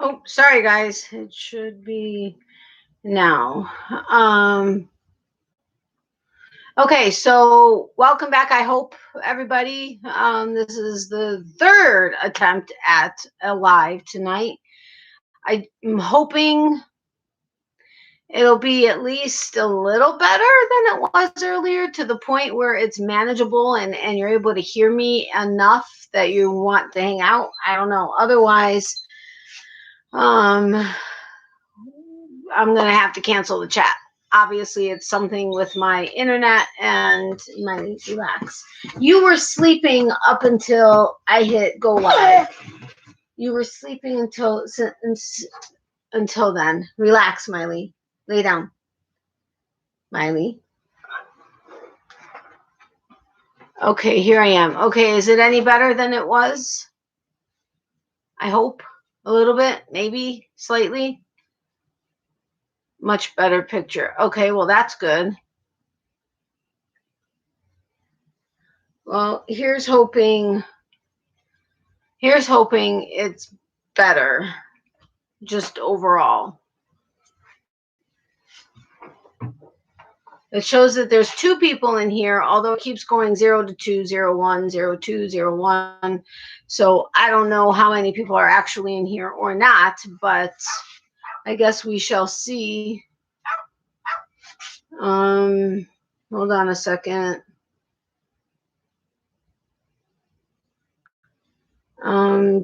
Oh, sorry guys. It should be now. Um, okay, so welcome back. I hope everybody. This is the third attempt at a live tonight. I'm hoping it'll be at least a little better than it was earlier, to the point where it's manageable and you're able to hear me enough that you want to hang out. I don't know. Otherwise, um, I'm going to have to cancel the chat. Obviously, it's something with my internet and my relax. You were sleeping up until I hit go live. You were sleeping until then. Relax, Miley. Lay down. Miley. Okay, here I am. Okay, is it any better than it was? I hope. A little bit, maybe, slightly. Much better picture. Okay, well, that's good. Well, here's hoping it's better, just overall. It shows that there's 2 people in here, although it keeps going 0 to 2, 0, 1, 0, 2, 0, 1. So I don't know how many people are actually in here or not, but I guess we shall see. Hold on a second.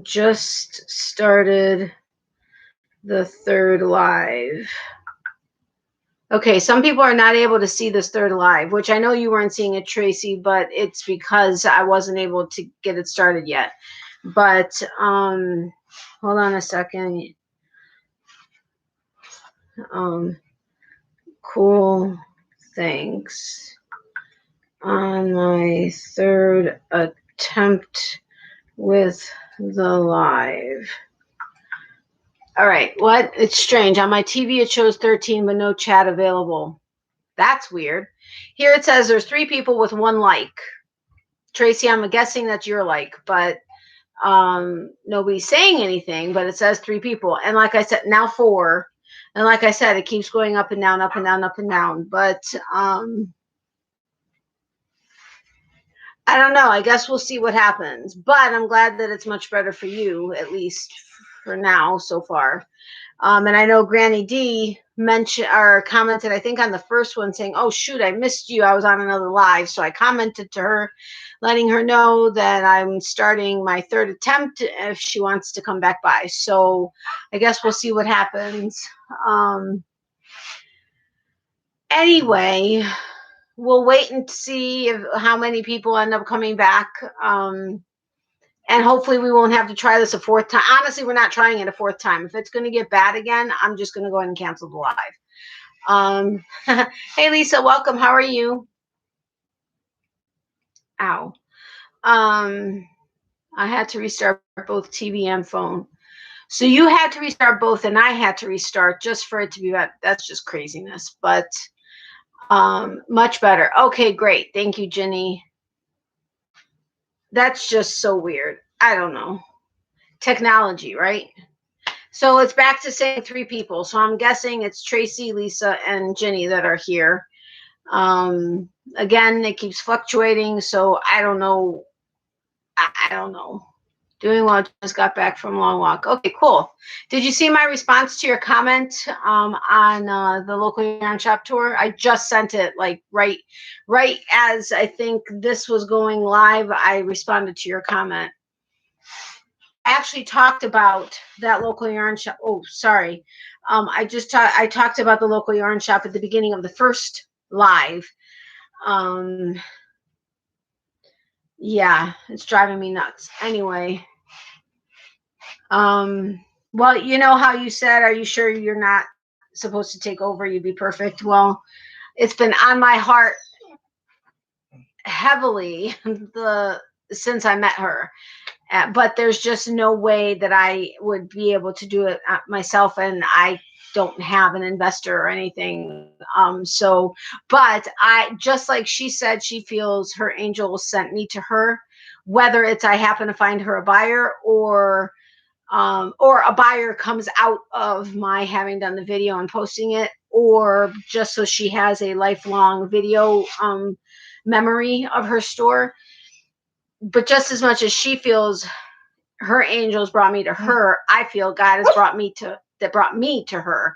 Just started the third live. Okay, some people are not able to see this third live, which I know you weren't seeing it, Tracy, but it's because I wasn't able to get it started yet. But hold on a second. Cool things on my third attempt with the live. All right, what? It's strange. On my TV, it shows 13, but no chat available. That's weird. Here it says there's 3 people with 1 like. Tracy, I'm guessing that's your like, but nobody's saying anything, but it says 3 people. And like I said, now 4. And like I said, it keeps going up and down, up and down, up and down. But I don't know. I guess we'll see what happens. But I'm glad that it's much better for you, at least for now, so far. And I know Granny D mentioned or commented, I think, on the first one saying, oh, shoot, I missed you. I was on another live. So I commented to her, letting her know that I'm starting my third attempt if she wants to come back by. So I guess we'll see what happens. Anyway, we'll wait and see how many people end up coming back. And hopefully we won't have to try this a 4th time. Honestly, we're not trying it a 4th time. If it's going to get bad again, I'm just going to go ahead and cancel the live. Hey, Lisa, welcome. How are you? Ow. I had to restart both TV and phone. So you had to restart both, and I had to restart just for it to be better. That's just craziness, but much better. Okay, great. Thank you, Jenny. That's just so weird. I don't know. Technology, right? So it's back to saying 3 people. So I'm guessing it's Tracy, Lisa, and Jenny that are here. Again, it keeps fluctuating, so I don't know. I don't know. Doing well, just got back from a long walk. Okay, cool. Did you see my response to your comment on the local yarn shop tour? I just sent it like right as I think this was going live. I responded to your comment. I actually talked about that local yarn shop. Oh, sorry. I talked about the local yarn shop at the beginning of the first live. Yeah, it's driving me nuts. Anyway. Well, you know how you said, are you sure you're not supposed to take over? You'd be perfect. Well, it's been on my heart heavily since I met her. But there's just no way that I would be able to do it myself, and I don't have an investor or anything. But I, just like she said, she feels her angel sent me to her, whether it's I happen to find her a buyer or or a buyer comes out of my having done the video and posting it, or just so she has a lifelong video memory of her store. But just as much as she feels her angels brought me to her, I feel God has brought me to her.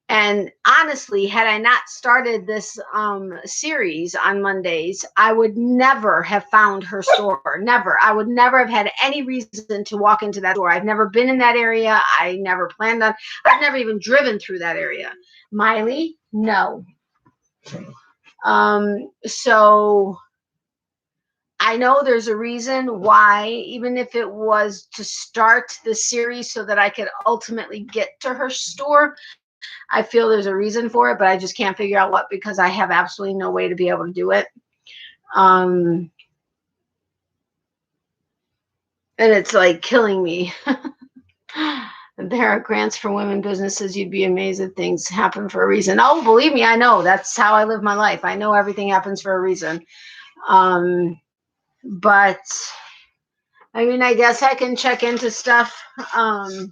And honestly, had I not started this series on Mondays, I would never have found her store. Never. I would never have had any reason to walk into that store. I've never been in that area. I never planned on. I've never even driven through that area. Miley, no. So I know there's a reason why, even if it was to start the series so that I could ultimately get to her store, I feel there's a reason for it, but I just can't figure out what, because I have absolutely no way to be able to do it. And it's like killing me. There are grants for women businesses. You'd be amazed that things happen for a reason. Oh, believe me, I know. That's how I live my life. I know everything happens for a reason. But I mean, I guess I can check into stuff. But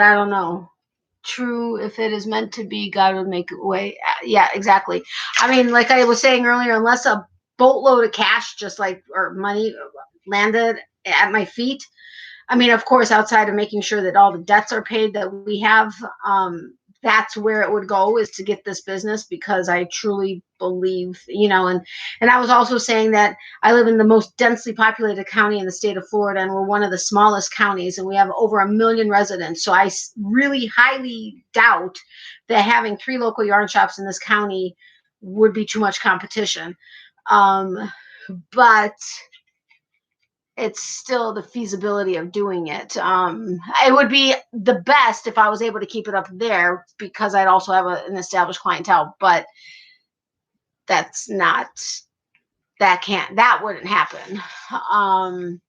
I don't know. True, if it is meant to be, God would make a way. Yeah, exactly. I mean, like I was saying earlier, unless a boatload of cash, or money, landed at my feet. I mean, of course, outside of making sure that all the debts are paid that we have, that's where it would go, is to get this business, because I truly believe, and I was also saying that I live in the most densely populated county in the state of Florida, and we're one of the smallest counties, and we have over 1 million residents. So I really highly doubt that having 3 local yarn shops in this county would be too much competition. But it's still the feasibility of doing it. It would be the best if I was able to keep it up there, because I'd also have an established clientele, but that wouldn't happen.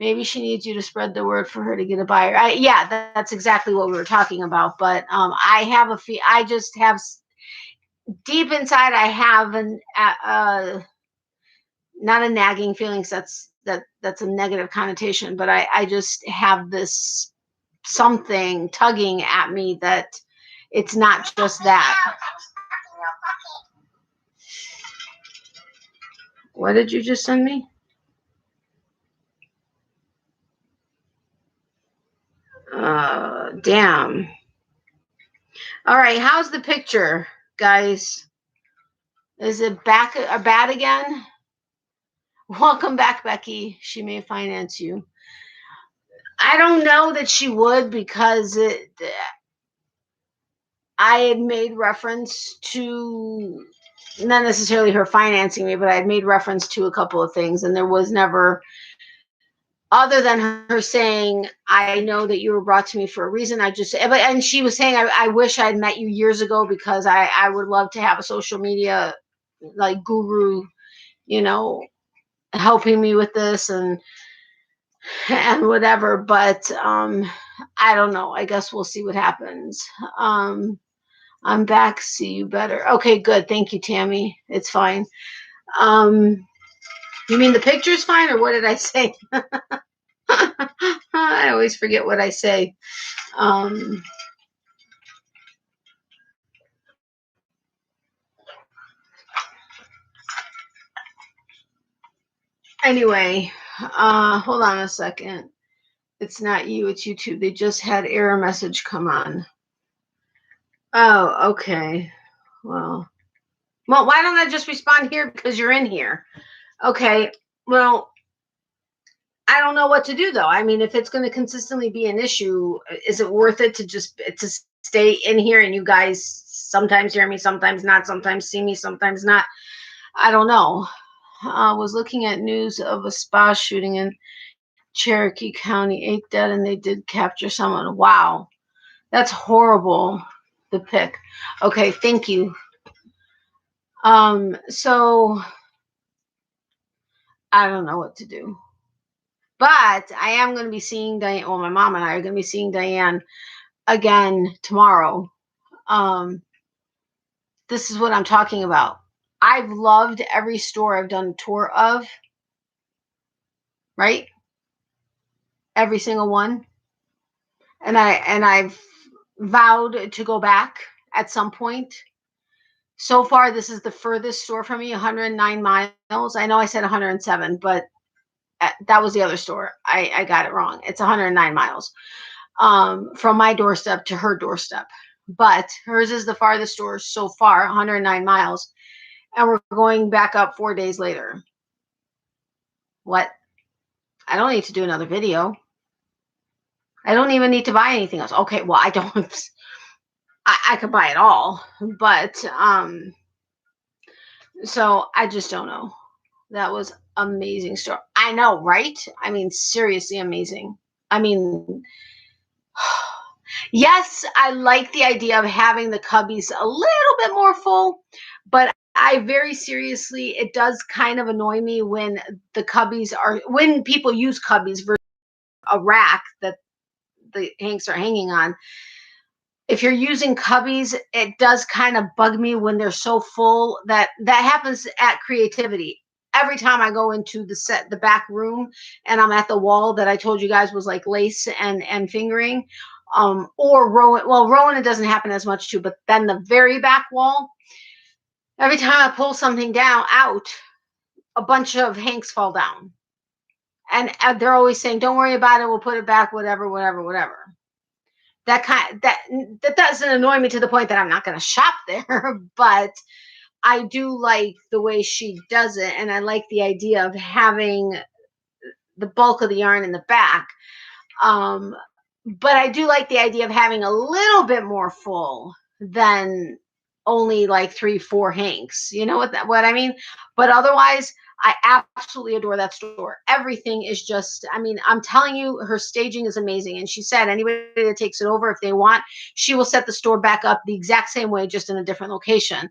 Maybe she needs you to spread the word for her to get a buyer. That's exactly what we were talking about. But I just have deep inside, I have not a nagging feelings. That's a negative connotation, but I just have this something tugging at me that it's not just that. What did you just send me? Damn. All right, how's the picture, guys? Is it back or bad again? Welcome back, Becky. She may finance you. I don't know that she would, because I had made reference to, not necessarily her financing me, but I had made reference to a couple of things, and there was never, other than her saying, I know that you were brought to me for a reason. And she was saying, I wish I'd met you years ago, because I would love to have a social media like guru, helping me with this and whatever. But I don't know. I guess we'll see what happens. I'm back. See you better. Okay, good. Thank you, Tammy. It's fine. You mean the picture's fine, or what did I say? I always forget what I say. Anyway, hold on a second. It's not you, it's YouTube. They just had error message come on. Oh, okay. Well, why don't I just respond here, because you're in here? Okay. Well, I don't know what to do, though. I mean, if it's going to consistently be an issue, is it worth it to stay in here, and you guys sometimes hear me, sometimes not, sometimes see me, sometimes not? I don't know. I was looking at news of a spa shooting in Cherokee County, 8 dead, and they did capture someone. Wow. That's horrible, the pic. Okay, thank you. So I don't know what to do. But I am going to be seeing Diane. Well, my mom and I are going to be seeing Diane again tomorrow. This is what I'm talking about. I've loved every store I've done a tour of. Right? every single one. And I've vowed to go back at some point. So far, this is the furthest store from me, 109 miles. I know I said 107, but that was the other store. I got it wrong. It's 109 miles from my doorstep to her doorstep. But hers is the farthest store so far, 109 miles. And we're going back up 4 days later. What? I don't need to do another video. I don't even need to buy anything else. Okay, well, I don't. I could buy it all, but so I just don't know. That was amazing store. I know, right? I mean, seriously amazing. I mean, yes, I like the idea of having the cubbies a little bit more full, but I very seriously, it does kind of annoy me when the cubbies are, when people use cubbies versus a rack that the hanks are hanging on. If you're using cubbies, it does kind of bug me when they're so full. That happens at Creativity. Every time I go into the back room and I'm at the wall that I told you guys was like lace and fingering, or Rowan. Well, Rowan, it doesn't happen as much too, but then the very back wall, every time I pull something out, a bunch of hanks fall down. And they're always saying, don't worry about it, we'll put it back, whatever. That doesn't annoy me to the point that I'm not going to shop there, but I do like the way she does it, and I like the idea of having the bulk of the yarn in the back. But I do like the idea of having a little bit more full than only like 3-4 hanks. You know what I mean? But otherwise, I absolutely adore that store. Everything is just, I mean, I'm telling you, her staging is amazing. And she said anybody that takes it over, if they want, she will set the store back up the exact same way, just in a different location.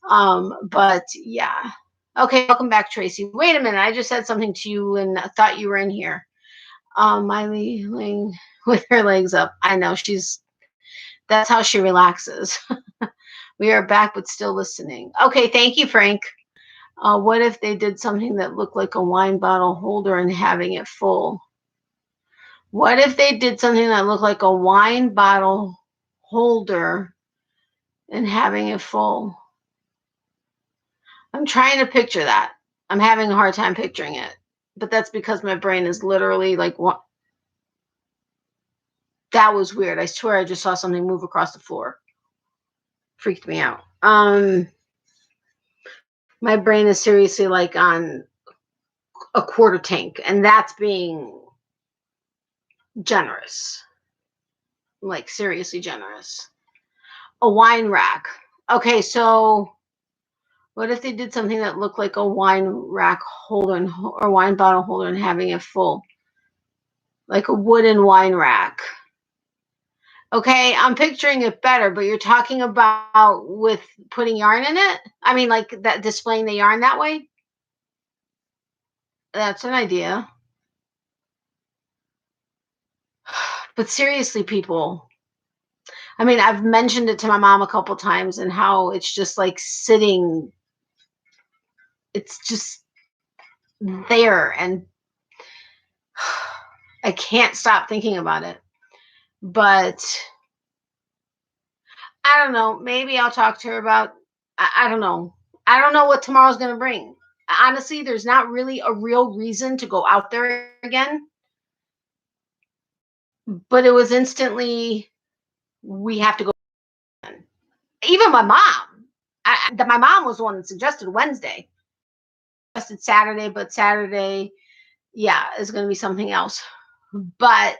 But yeah. Okay, welcome back, Tracy. Wait a minute, I just said something to you and I thought you were in here. Miley laying with her legs up. I know, that's how she relaxes. We are back, but still listening. Okay, thank you, Frank. What if they did something that looked like a wine bottle holder and having it full? What if they did something that looked like a wine bottle holder and having it full? I'm trying to picture that. I'm having a hard time picturing it. But that's because my brain is literally like, what? That was weird. I swear I just saw something move across the floor. Freaked me out. My brain is seriously like on a quarter tank, and that's being generous. Like seriously generous. A wine rack. Okay, so what if they did something that looked like a wine rack holder or wine bottle holder and having it full? Like a wooden wine rack. Okay, I'm picturing it better, but you're talking about with putting yarn in it? I mean, like that, displaying the yarn that way? That's an idea. But seriously, people, I mean, I've mentioned it to my mom a couple times and how it's just like sitting, it's just there, and I can't stop thinking about it. But I don't know. Maybe I'll talk to her about, I don't know. I don't know what tomorrow's going to bring. Honestly, there's not really a real reason to go out there again. But it was instantly, we have to go. Even my mom. My mom was the one that suggested Wednesday. Suggested Saturday, but Saturday, yeah, is going to be something else. But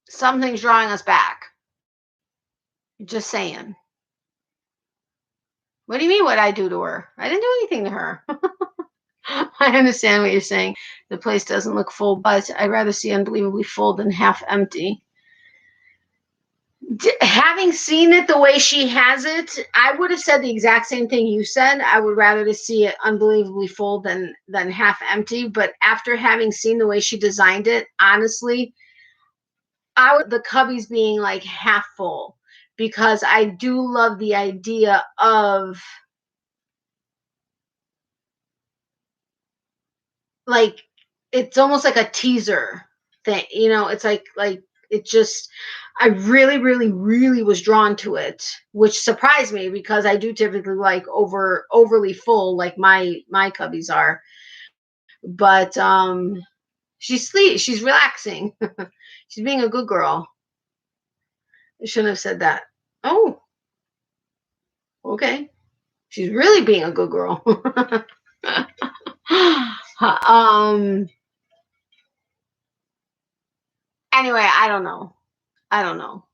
something's drawing us back. Just saying. What do you mean what I do to her? I didn't do anything to her. I understand what you're saying. The place doesn't look full, but I'd rather see unbelievably full than half empty. Having seen it the way she has it, I would have said the exact same thing you said. I would rather to see it unbelievably full than half empty. But after having seen the way she designed it, honestly, the cubbies being like half full, because I do love the idea of like, it's almost like a teaser thing, you know. It's like it just, I really, really, really was drawn to it, which surprised me because I do typically like overly full, like my cubbies are. But she's relaxing. She's being a good girl. I shouldn't have said that. Oh, okay. She's really being a good girl. um anyway, I don't know. I don't know.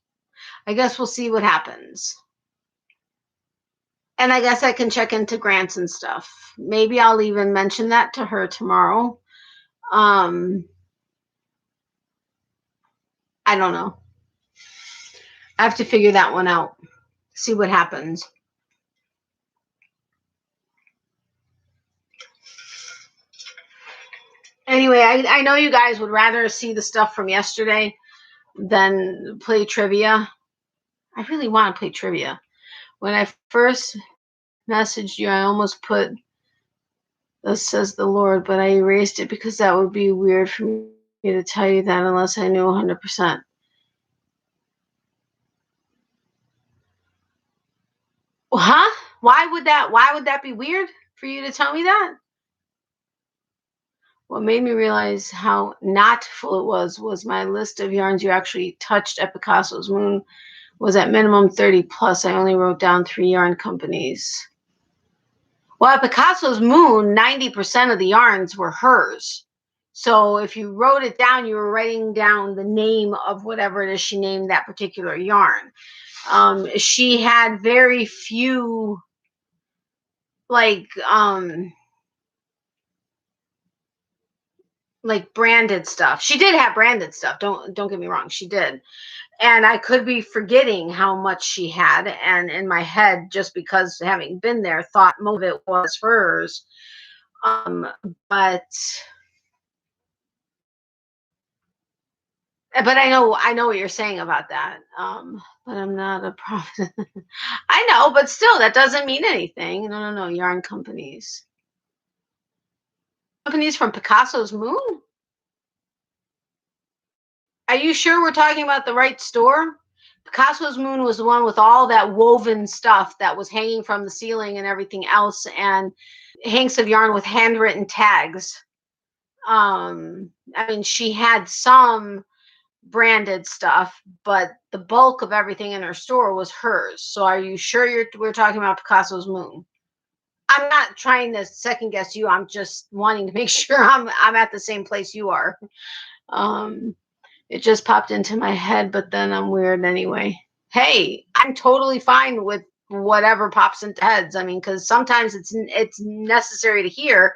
I guess we'll see what happens. And I guess I can check into grants and stuff. Maybe I'll even mention that to her tomorrow. Um, I don't know. I have to figure that one out. See what happens. Anyway, I know you guys would rather see the stuff from yesterday than play trivia. I really want to play trivia. When I first messaged you, I almost put "Thus says the Lord," but I erased it because that would be weird for me to tell you that unless I knew 100%. Huh? Why would that be weird for you to tell me that? What made me realize how not full it was my list of yarns you actually touched at Picasso's Moon was at minimum 30 plus. I only wrote down 3 yarn companies. Well, at Picasso's Moon, 90% of the yarns were hers. So if you wrote it down, you were writing down the name of whatever it is she named that particular yarn. She had very few, like branded stuff. She did have branded stuff. Don't get me wrong, she did. And I could be forgetting how much she had, and in my head, just because having been there, thought most of it was hers. Um, but I know what you're saying about that. But I'm not a prophet. I know, but still, that doesn't mean anything. No. Yarn companies. Companies from Picasso's Moon? Are you sure we're talking about the right store? Picasso's Moon was the one with all that woven stuff that was hanging from the ceiling and everything else, and hanks of yarn with handwritten tags. I mean, she had some branded stuff, but the bulk of everything in her store was hers. So are you sure we're talking about Picasso's Moon? I'm not trying to second guess you. I'm just wanting to make sure I'm at the same place you are. Um, it just popped into my head, but then I'm weird anyway. Hey, I'm totally fine with whatever pops into heads. I mean, because sometimes it's necessary to hear,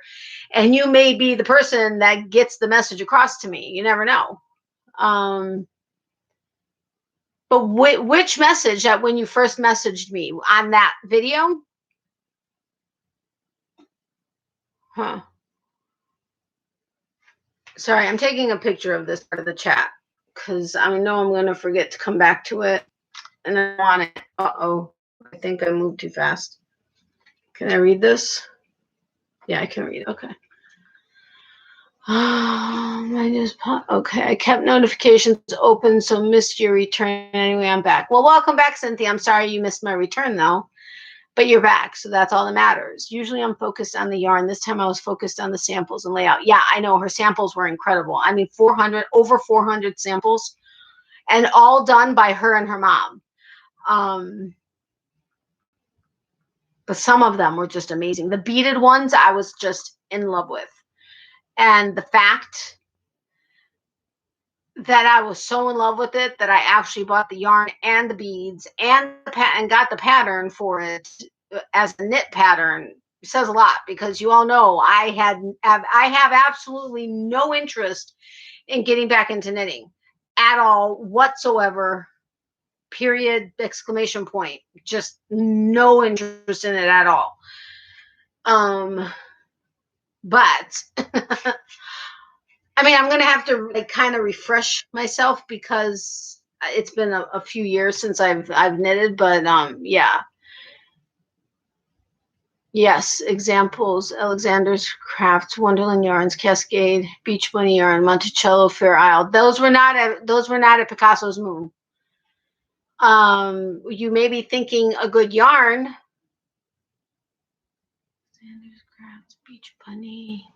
and you may be the person that gets the message across to me. You never know. Um, but which message that when you first messaged me on that video? Huh. Sorry, I'm taking a picture of this part of the chat because I know I'm going to forget to come back to it. And I want it. Uh-oh. I think I moved too fast. Can I read this? Yeah, I can read it. Okay. I just okay. I kept notifications open, so missed your return. Anyway, I'm back. Well, welcome back, Cynthia. I'm sorry you missed my return, though. But you're back, so that's all that matters. Usually I'm focused on the yarn. This time I was focused on the samples and layout. Yeah, I know. Her samples were incredible. I mean, over 400 samples, and all done by her and her mom. But some of them were just amazing. The beaded ones I was just in love with. And the fact that I was so in love with it that I actually bought the yarn and the beads and got the pattern for it as a knit pattern says a lot, because you all know I have absolutely no interest in getting back into knitting at all whatsoever. Period, exclamation point. Just no interest in it at all. But I mean, I'm going to have to like kind of refresh myself because it's been a few years since I've knitted, but yeah. Yes, examples: Alexander's Crafts, Wonderland Yarns, Cascade, Beach Bunny Yarn, Monticello, Fair Isle. Those were not at Picasso's Moon. You may be thinking a good yarn. Alexander's Crafts, Beach Bunny.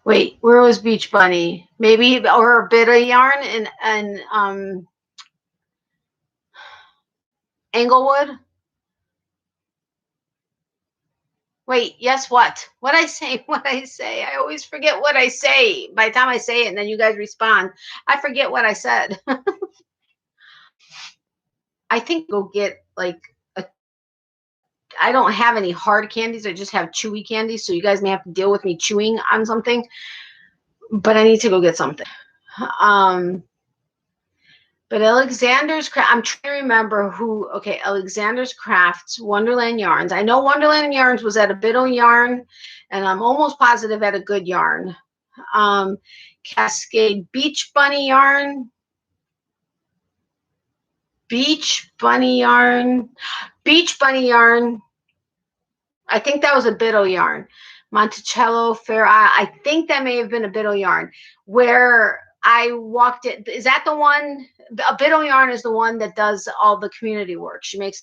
Wait, where was Beach Bunny? Maybe, or a bit of yarn in Englewood. Wait, yes, what? What I say? What I say? I always forget what I say. By the time I say it and then you guys respond, I forget what I said. I think go get like I don't have any hard candies. I just have chewy candies. So you guys may have to deal with me chewing on something. But I need to go get something. But Alexander's Craft, I'm trying to remember who, okay, Alexander's Crafts, Wonderland Yarns. I know Wonderland Yarns was at a Biddle Yarn, and I'm almost positive at a Good Yarn. Cascade Beach Bunny Yarn. Beach Bunny Yarn. Beach Bunny Yarn. I think that was a Biddle Yarn. Monticello, Fair Isle. I think that may have been a Biddle Yarn where I walked it. Is that the one? A Biddle Yarn is the one that does all the community work. She makes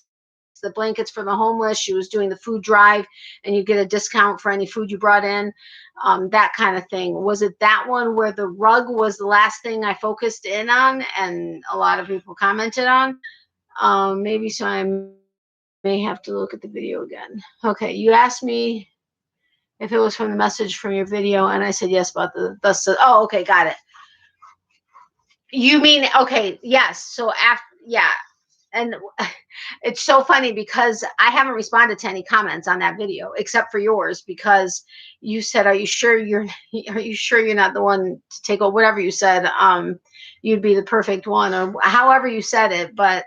the blankets for the homeless. She was doing the food drive, and you get a discount for any food you brought in, that kind of thing. Was it that one where the rug was the last thing I focused in on, and a lot of people commented on? Maybe so. I may have to look at the video again. Okay, you asked me if it was from the message from your video, and I said yes about the oh, okay, got it. You mean, okay, yes. So after, yeah. And it's so funny because I haven't responded to any comments on that video except for yours, because you said, are you sure you're not the one to take over, whatever you said, you'd be the perfect one, or however you said it. But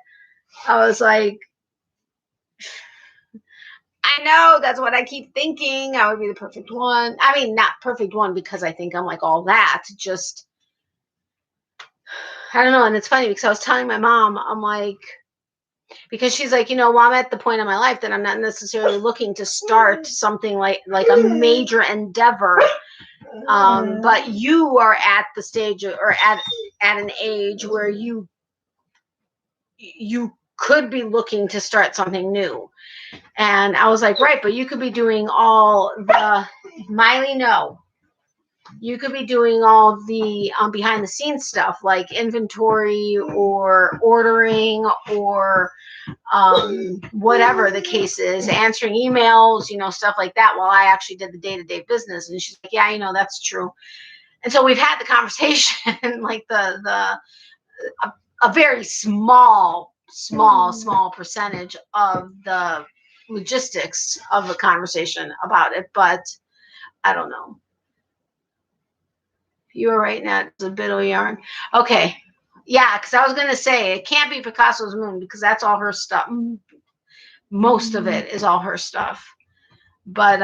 I was like, I know, that's what I keep thinking. I would be the perfect one. I mean, not perfect one because I think I'm like all that, just I don't know. And it's funny because I was telling my mom, I'm like, because she's like, well, I'm at the point in my life that I'm not necessarily looking to start something like a major endeavor. But you are at the stage or at an age where you could be looking to start something new. And I was like, right, but you could be doing all the Miley, no. You could be doing all the behind the scenes stuff like inventory or ordering or whatever the case is, answering emails, stuff like that, while I actually did the day-to-day business. And she's like, yeah, that's true. And so we've had the conversation, like a very small percentage of the logistics of the conversation about it, but I don't know. You were right, Nat. It's a Biddle Yarn. Okay. Yeah, because I was going to say, it can't be Picasso's Moon because that's all her stuff. Most of it is all her stuff. But,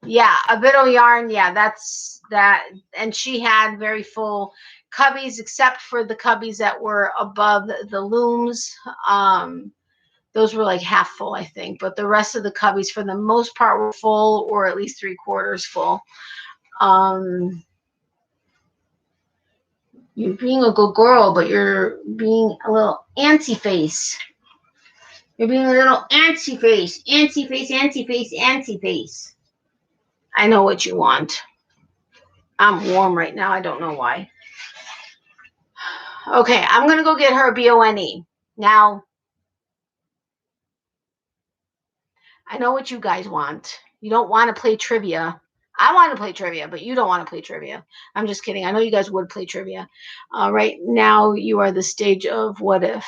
yeah, a Biddle Yarn, yeah, that's that. And she had very full cubbies, except for the cubbies that were above the looms. Those were like half full, I think. But the rest of the cubbies, for the most part, were full, or at least 3/4 full. You're being a good girl, but you're being a little antsy face. You're being a little antsy face. Antsy face, antsy face, antsy face. I know what you want. I'm warm right now. I don't know why. Okay, I'm going to go get her a BONE. Now, I know what you guys want. You don't want to play trivia. I want to play trivia, but you don't want to play trivia. I'm just kidding. I know you guys would play trivia. Right now, you are the stage of what if.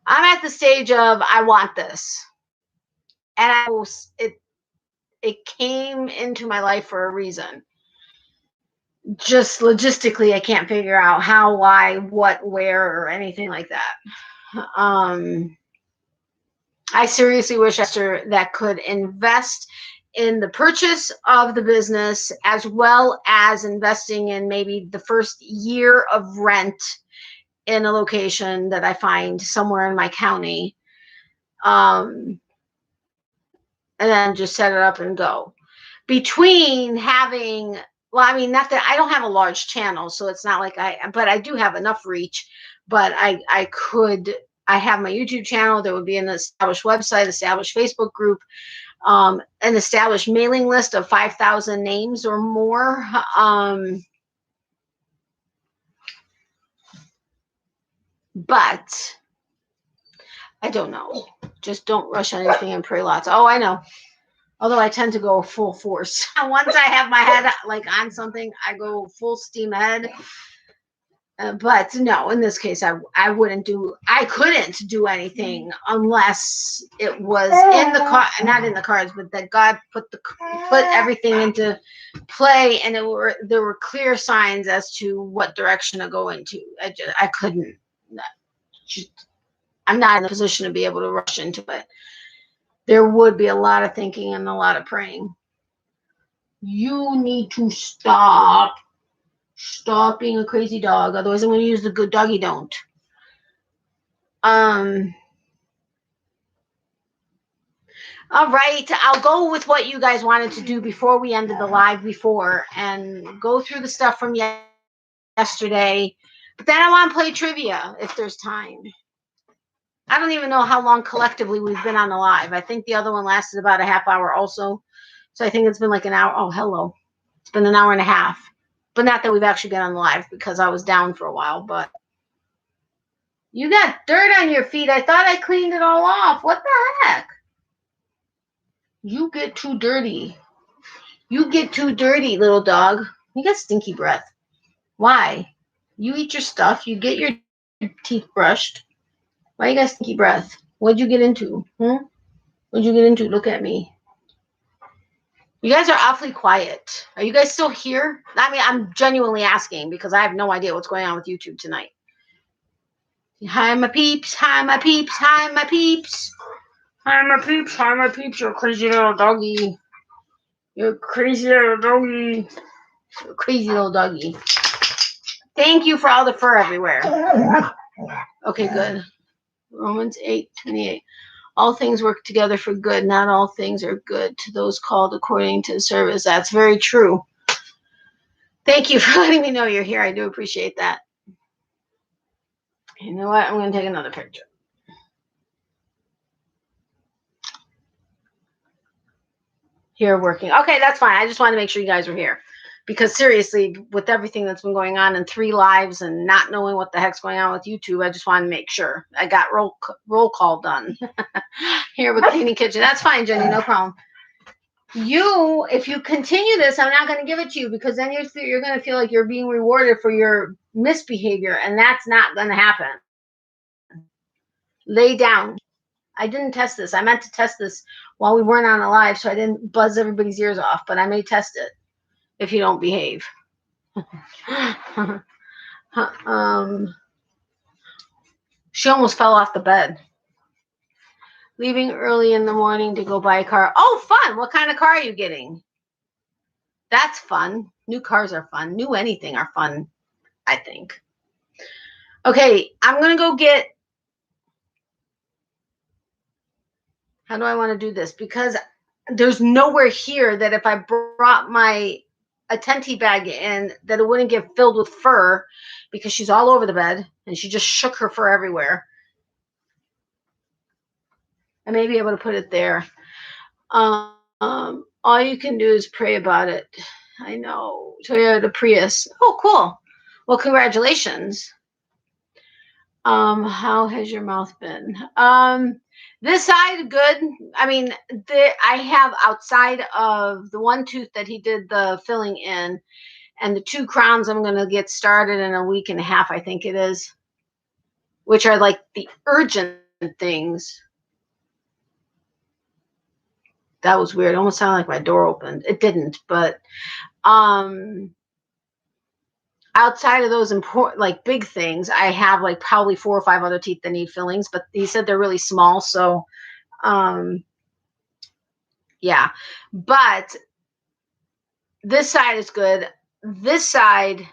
I'm at the stage of I want this. And it came into my life for a reason. Just logistically, I can't figure out how, why, what, where, or anything like that. I seriously wish that could invest in the purchase of the business, as well as investing in maybe the first year of rent in a location that I find somewhere in my county. and then just set it up and go. Between having, well, I mean, not that I don't have a large channel, so it's not like but I do have enough reach. But I have my YouTube channel. There would be an established website, established Facebook group, an established mailing list of 5,000 names or more. But I don't know. Just don't rush anything and pray lots. Oh, I know. Although I tend to go full force. Once I have my head like on something, I go full steam ahead. But no, in this case, I couldn't do anything unless it was in the car, not in the cards, but that God put everything into play, and there were clear signs as to what direction to go into. I couldn't. I'm not in a position to be able to rush into it. There would be a lot of thinking and a lot of praying. You need to stop. Stop being a crazy dog. Otherwise, I'm going to use the good doggy don't. All right. I'll go with what you guys wanted to do before we ended the live before and go through the stuff from yesterday. But then I want to play trivia if there's time. I don't even know how long collectively we've been on the live. I think the other one lasted about a half hour also. So I think it's been like an hour. Oh, hello. It's been an hour and a half. But not that we've actually been on the live because I was down for a while. But you got dirt on your feet. I thought I cleaned it all off. What the heck? You get too dirty. You get too dirty, little dog. You got stinky breath. Why? You eat your stuff. You get your teeth brushed. Why you got stinky breath? What'd you get into? What'd you get into? Look at me. You guys are awfully quiet. Are you guys still here? I mean, I'm genuinely asking because I have no idea what's going on with YouTube tonight. Hi, my peeps. Hi, my peeps. Hi, my peeps. Hi, my peeps. Hi, my peeps. You're a crazy little doggy. You're a crazy little doggy. You're a crazy little doggy. Thank you for all the fur everywhere. Okay, good. Romans 8:28. All things work together for good. Not all things are good to those called according to the service. That's very true. Thank you for letting me know you're here. I do appreciate that. You know what? I'm going to take another picture. Here working. Okay, that's fine. I just wanted to make sure you guys were here. Because seriously, with everything that's been going on in 3 lives and not knowing what the heck's going on with YouTube, I just wanted to make sure. I got roll call done. Here with Cleaning Kitchen. That's fine, Jenny. No problem. If you continue this, I'm not going to give it to you because then you're going to feel like you're being rewarded for your misbehavior, and that's not going to happen. Lay down. I didn't test this. I meant to test this while we weren't on a live, so I didn't buzz everybody's ears off, but I may test it if you don't behave. She almost fell off the bed. Leaving early in the morning to go buy a car. Oh, fun. What kind of car are you getting? That's fun. New cars are fun. New anything are fun, I think. Okay, I'm going to go get... How do I want to do this? Because there's nowhere here that if I brought my Attenti bag in, that it wouldn't get filled with fur because she's all over the bed and she just shook her fur everywhere. I may be able to put it there. All you can do is pray about it. I know. Toyota Prius. Oh, cool. Well, congratulations. How has your mouth been? This side, good. I mean, I have outside of the one tooth that he did the filling in, and the 2 crowns I'm going to get started in a week and a half, I think it is, which are like the urgent things. That was weird. It almost sounded like my door opened. It didn't, but outside of those important, like big things, I have like probably 4 or 5 other teeth that need fillings, but he said they're really small. So, yeah, but this side is good. This side,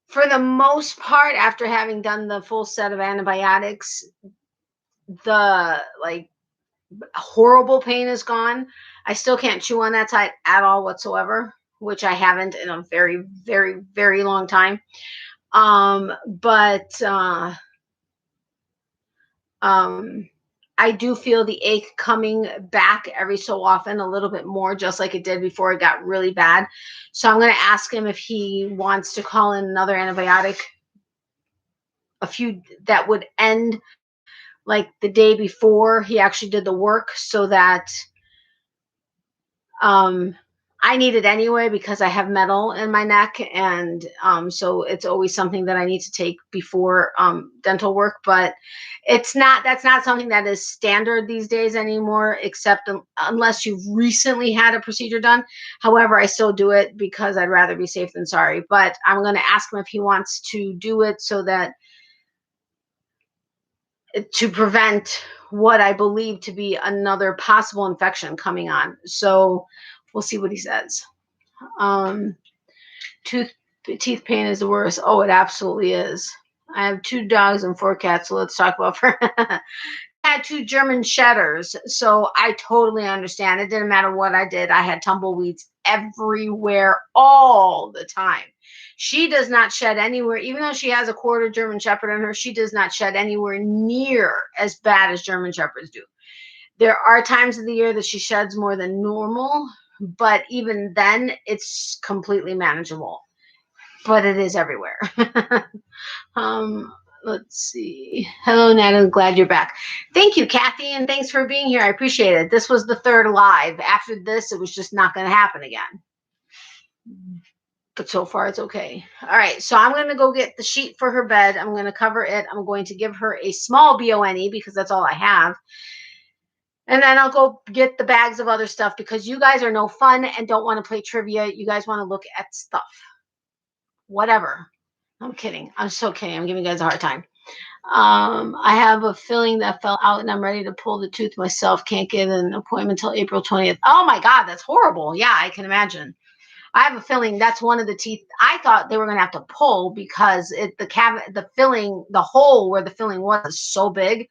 for the most part, after having done the full set of antibiotics, the like horrible pain is gone. I still can't chew on that side at all whatsoever, which I haven't in a very, very, very long time. But I do feel the ache coming back every so often, a little bit more, just like it did before it got really bad. So I'm going to ask him if he wants to call in another antibiotic, a few that would end like the day before he actually did the work, so that I need it anyway because I have metal in my neck, and so it's always something that I need to take before dental work. But that's not something that is standard these days anymore, except unless you've recently had a procedure done. However, I still do it because I'd rather be safe than sorry. But I'm going to ask him if he wants to do it so that to prevent what I believe to be another possible infection coming on. So we'll see what he says. Teeth pain is the worst. Oh, it absolutely is. I have 2 dogs and 4 cats, so let's talk about I had 2 German shedders, so I totally understand. It didn't matter what I did. I had tumbleweeds everywhere all the time. She does not shed anywhere, even though she has a quarter German Shepherd in her, she does not shed anywhere near as bad as German Shepherds do. There are times of the year that she sheds more than normal, but even then, it's completely manageable. But it is everywhere. Let's see. Hello, Natalie. Glad you're back. Thank you, Kathy, and thanks for being here. I appreciate it. This was the 3rd live. After this, it was just not going to happen again. But so far, it's okay. All right, so I'm going to go get the sheet for her bed. I'm going to cover it. I'm going to give her a small BONE because that's all I have. And then I'll go get the bags of other stuff because you guys are no fun and don't want to play trivia. You guys want to look at stuff. Whatever. I'm kidding. I'm so kidding. I'm giving you guys a hard time. I have a filling that fell out and I'm ready to pull the tooth myself. Can't get an appointment until April 20th. Oh my God, that's horrible. Yeah, I can imagine. I have a feeling that's one of the teeth I thought they were going to have to pull because the hole where the filling was so big.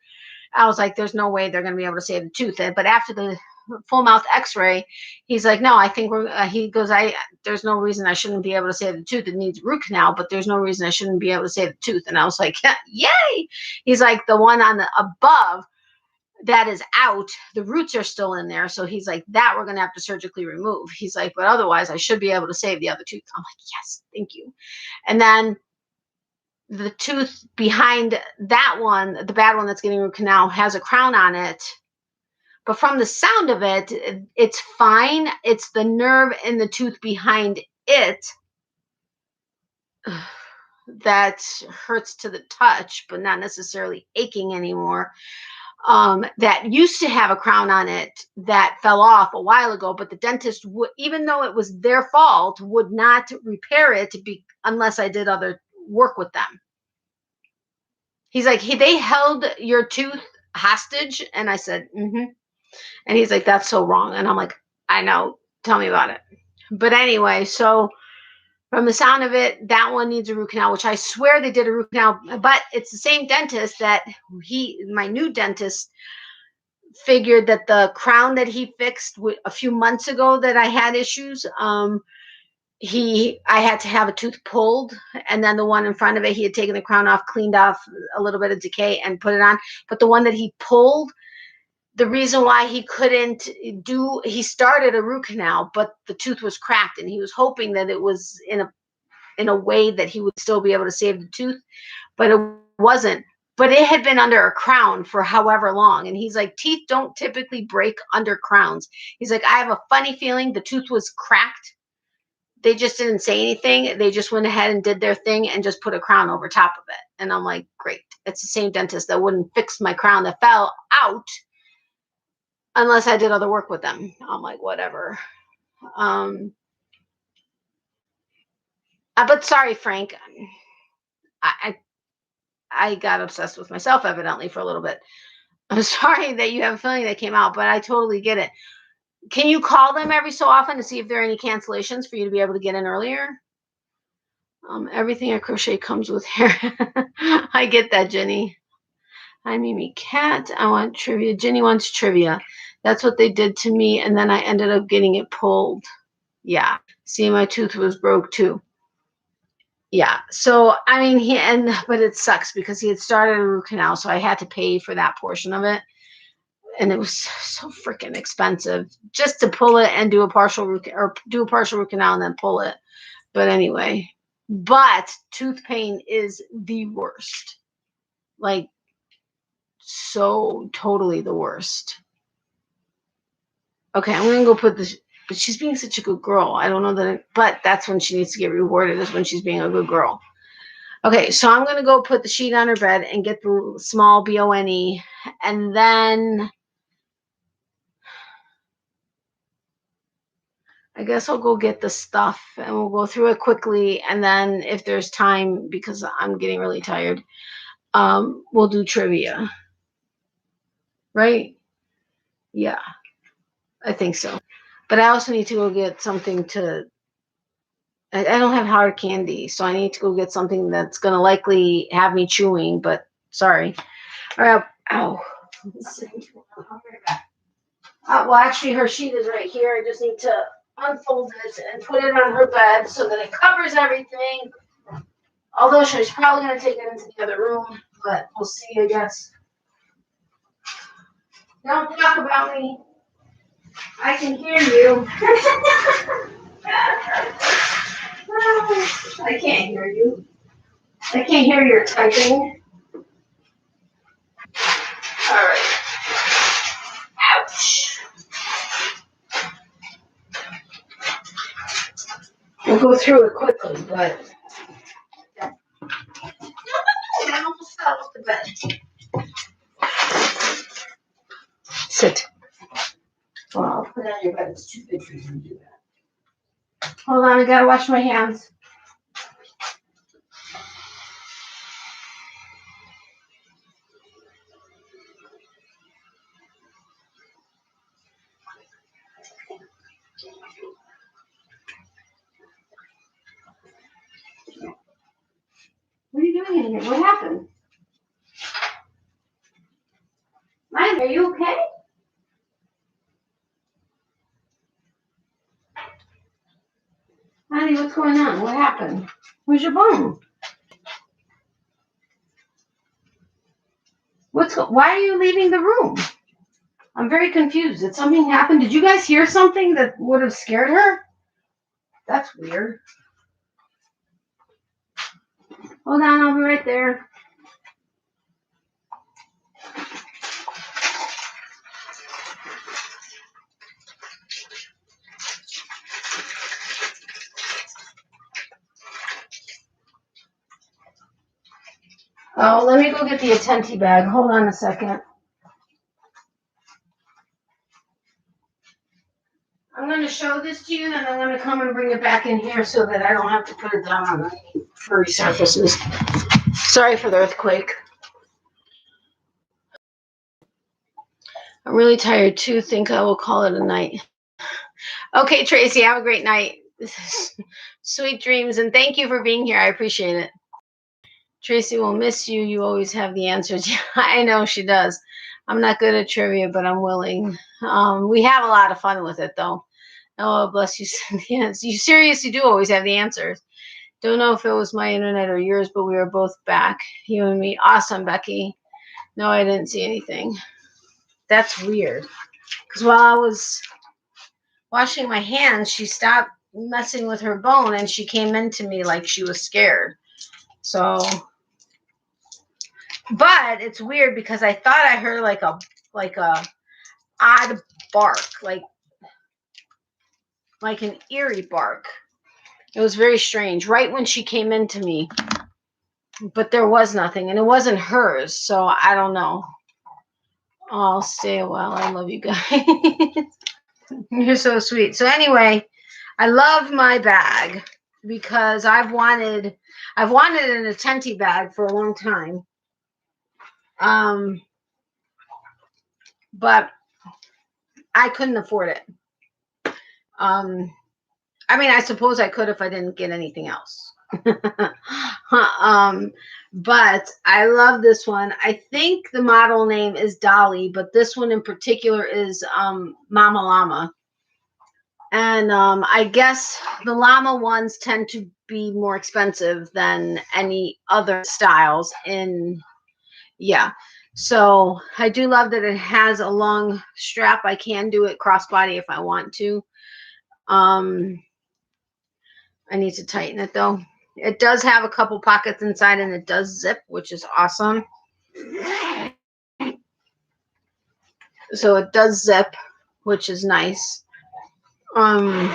I was like, there's no way they're going to be able to save the tooth. But after the full mouth x-ray, he's like, no, I think he goes, there's no reason I shouldn't be able to save the tooth. It needs root canal, but there's no reason I shouldn't be able to save the tooth. And I was like, yay. He's like, the one on the above that is out, the roots are still in there. So he's like, that we're going to have to surgically remove. He's like, but otherwise I should be able to save the other tooth. I'm like, yes, thank you. And then the tooth behind that one, the bad one that's getting root canal, has a crown on it. But from the sound of it, it's fine. It's the nerve in the tooth behind it that hurts to the touch, but not necessarily aching anymore. That used to have a crown on it that fell off a while ago, but the dentist, even though it was their fault, would not repair it unless I did other work with them. He's like, they held your tooth hostage. And I said, mm-hmm. And he's like, that's so wrong. And I'm like, I know. Tell me about it. But anyway, so from the sound of it, that one needs a root canal, which I swear they did a root canal. But it's the same dentist that my new dentist, figured that the crown that he fixed a few months ago that I had issues, I had to have a tooth pulled, and then the one in front of it, he had taken the crown off, cleaned off a little bit of decay and put it on. But the one that he pulled, the reason why he couldn't he started a root canal, but the tooth was cracked, and he was hoping that it was in a way that he would still be able to save the tooth, but it wasn't. But it had been under a crown for however long. And he's like, teeth don't typically break under crowns. He's like, I have a funny feeling the tooth was cracked. They just didn't say anything. They just went ahead and did their thing and just put a crown over top of it. And I'm like, great. It's the same dentist that wouldn't fix my crown that fell out unless I did other work with them. I'm like, whatever. But sorry, Frank. I got obsessed with myself, evidently, for a little bit. I'm sorry that you have a feeling that came out, but I totally get it. Can you call them every so often to see if there are any cancellations for you to be able to get in earlier? Everything I crochet comes with hair. I get that, Jenny. Hi, Mimi Cat. I want trivia. Ginny wants trivia. That's what they did to me, and then I ended up getting it pulled. Yeah. See, my tooth was broke too. Yeah. So I mean, but it sucks because he had started a root canal, so I had to pay for that portion of it, and it was so freaking expensive just to pull it and do a partial root canal and then pull it. But anyway, but tooth pain is the worst. Like, so totally the worst. Okay, I'm gonna go put this. But she's being such a good girl. I don't know that, but that's when she needs to get rewarded, is when she's being a good girl. Okay, so I'm gonna go put the sheet on her bed and get the small BONE, and then I guess I'll go get the stuff and we'll go through it quickly. And then if there's time, because I'm getting really tired, we'll do trivia. Right? Yeah, I think so. But I also need to go get something to. I don't have hard candy, so I need to go get something that's going to likely have me chewing, but sorry. All right. Ow. Well, actually, her sheet is right here. I just need to unfold it and put it on her bed so that it covers everything. Although she's probably going to take it into the other room, but we'll see, I guess. Don't talk about me. I can hear you. I can't hear you. I can't hear your typing. All right. Ouch. We'll go through it quickly, but I almost fell off the bed. Sit. Well, I'll put it on your bed. It's too big for you to do that. Hold on, I gotta wash my hands. What are you doing in here? What happened? Mike, are you okay? Honey, what's going on? What happened? Where's your bone? Why are you leaving the room? I'm very confused. Did something happen? Did you guys hear something that would have scared her? That's weird. Hold on, I'll be right there. Oh, let me go get the Attenti bag. Hold on a second. I'm going to show this to you, and I'm going to come and bring it back in here so that I don't have to put it down on the furry surfaces. Sorry for the earthquake. I'm really tired too. Think I will call it a night. Okay, Tracy, have a great night. Sweet dreams, and thank you for being here. I appreciate it. Tracy will miss you. You always have the answers. Yeah, I know she does. I'm not good at trivia, but I'm willing. We have a lot of fun with it, though. Oh, bless you. Yes, you seriously do always have the answers. Don't know if it was my internet or yours, but we were both back. You and me. Awesome, Becky. No, I didn't see anything. That's weird. Because while I was washing my hands, she stopped messing with her bone and she came into me like she was scared. So, but it's weird because I thought I heard like a odd bark, like an eerie bark. It was very strange right when she came into me, but there was nothing and it wasn't hers. So I don't know. I'll stay a while. I love you guys. You're so sweet. So anyway, I love my bag because I've wanted an Attenti bag for a long time. But I couldn't afford it. I mean, I suppose I could if I didn't get anything else. But I love this one. I think the model name is Dolly, but this one in particular is Mama Llama. And I guess the llama ones tend to be more expensive than any other styles in, yeah. So I do love that it has a long strap. I can do it crossbody if I want to. I need to tighten it though. It does have a couple pockets inside and it does zip, which is awesome. So it does zip, which is nice. And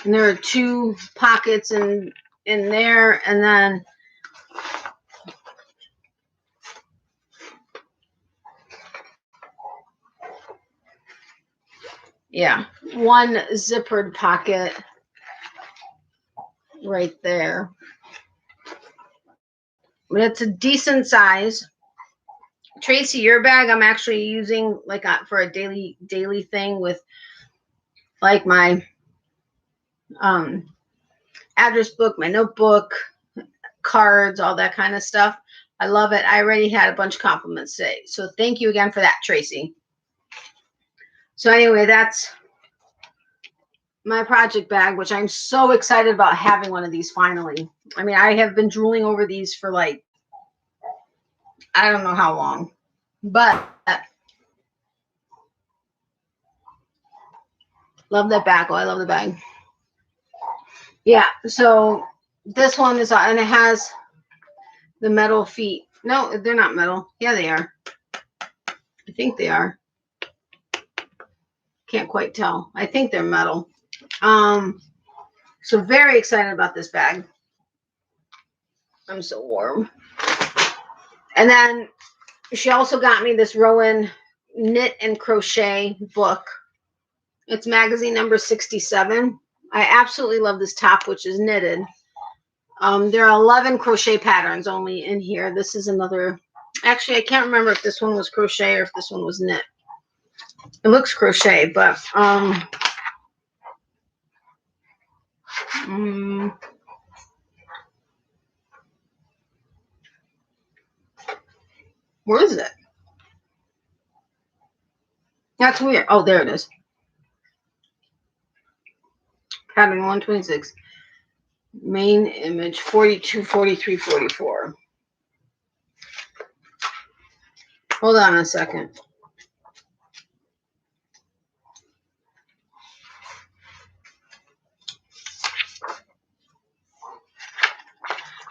there are two pockets in there, and then yeah, one zippered pocket right there. It's a decent size. Tracy, your bag I'm actually using like for a daily thing with like my address book, my notebook, cards, all that kind of stuff. I love it. I already had a bunch of compliments today. So thank you again for that, Tracy. So anyway, that's my project bag, which I'm so excited about having one of these finally. I mean, I have been drooling over these for like, I don't know how long, but love that bag. Oh, I love the bag. Yeah, so this one is, and it has the metal feet. No, they're not metal. Yeah, they are. I think they are. Can't quite tell. I think they're metal. So very excited about this bag. I'm so warm. And then she also got me this Rowan knit and crochet book. It's magazine number 67. I absolutely love this top, which is knitted. There are 11 crochet patterns only in here. This is another, actually, I can't remember if this one was crochet or if this one was knit. It looks crochet, but where is it? That's weird. Oh, there it is. Pattern 126. Main image 42, 43, 44. Hold on a second.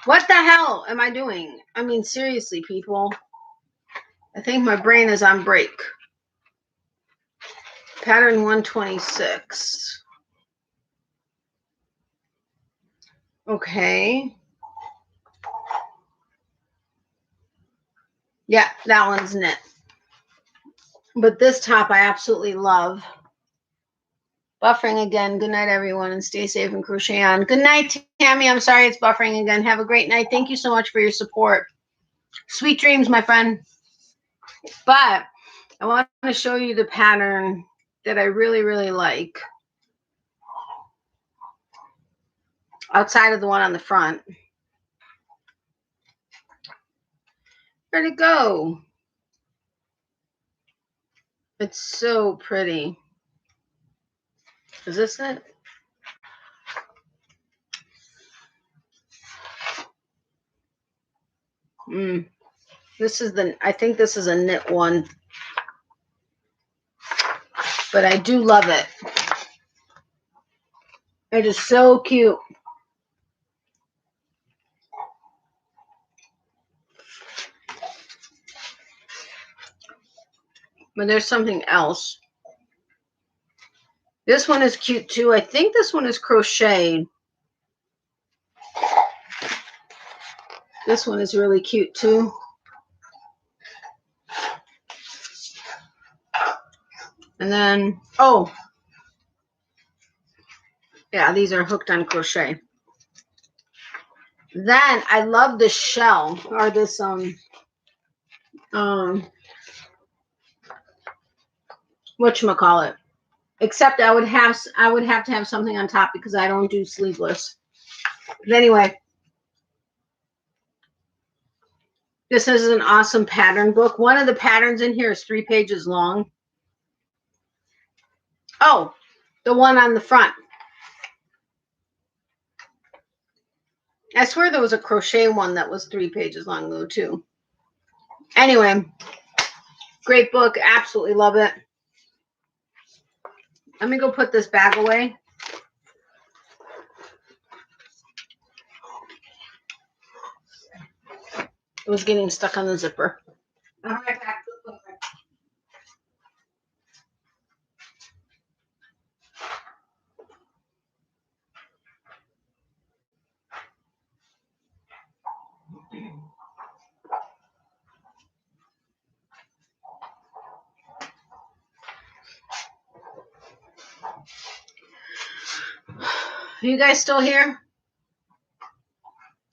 What the hell am I doing? I mean, seriously, people. I think my brain is on break. Pattern 126. Okay. Yeah, that one's knit. But this top I absolutely love. Buffering again. Good night, everyone, and stay safe and crochet on. Good night, Tammy. I'm sorry it's buffering again. Have a great night. Thank you so much for your support. Sweet dreams, my friend. But I want to show you the pattern that I really, really like. Outside of the one on the front. Where'd it go? It's so pretty. Is this it? This is I think this is a knit one. But I do love it. It is so cute. But there's something else. This one is cute too. I think this one is crocheted. This one is really cute too. And then, oh, yeah, these are hooked on crochet. Then I love the shell, or this whatchamacallit. Except I would have to have something on top because I don't do sleeveless. But anyway, this is an awesome pattern book. One of the patterns in here is 3 pages long. Oh, the one on the front. I swear there was a crochet one that was 3 pages long though too. Anyway, great book. Absolutely love it. Let me go put this bag away. It was getting stuck on the zipper. All right, back. Are you guys still here?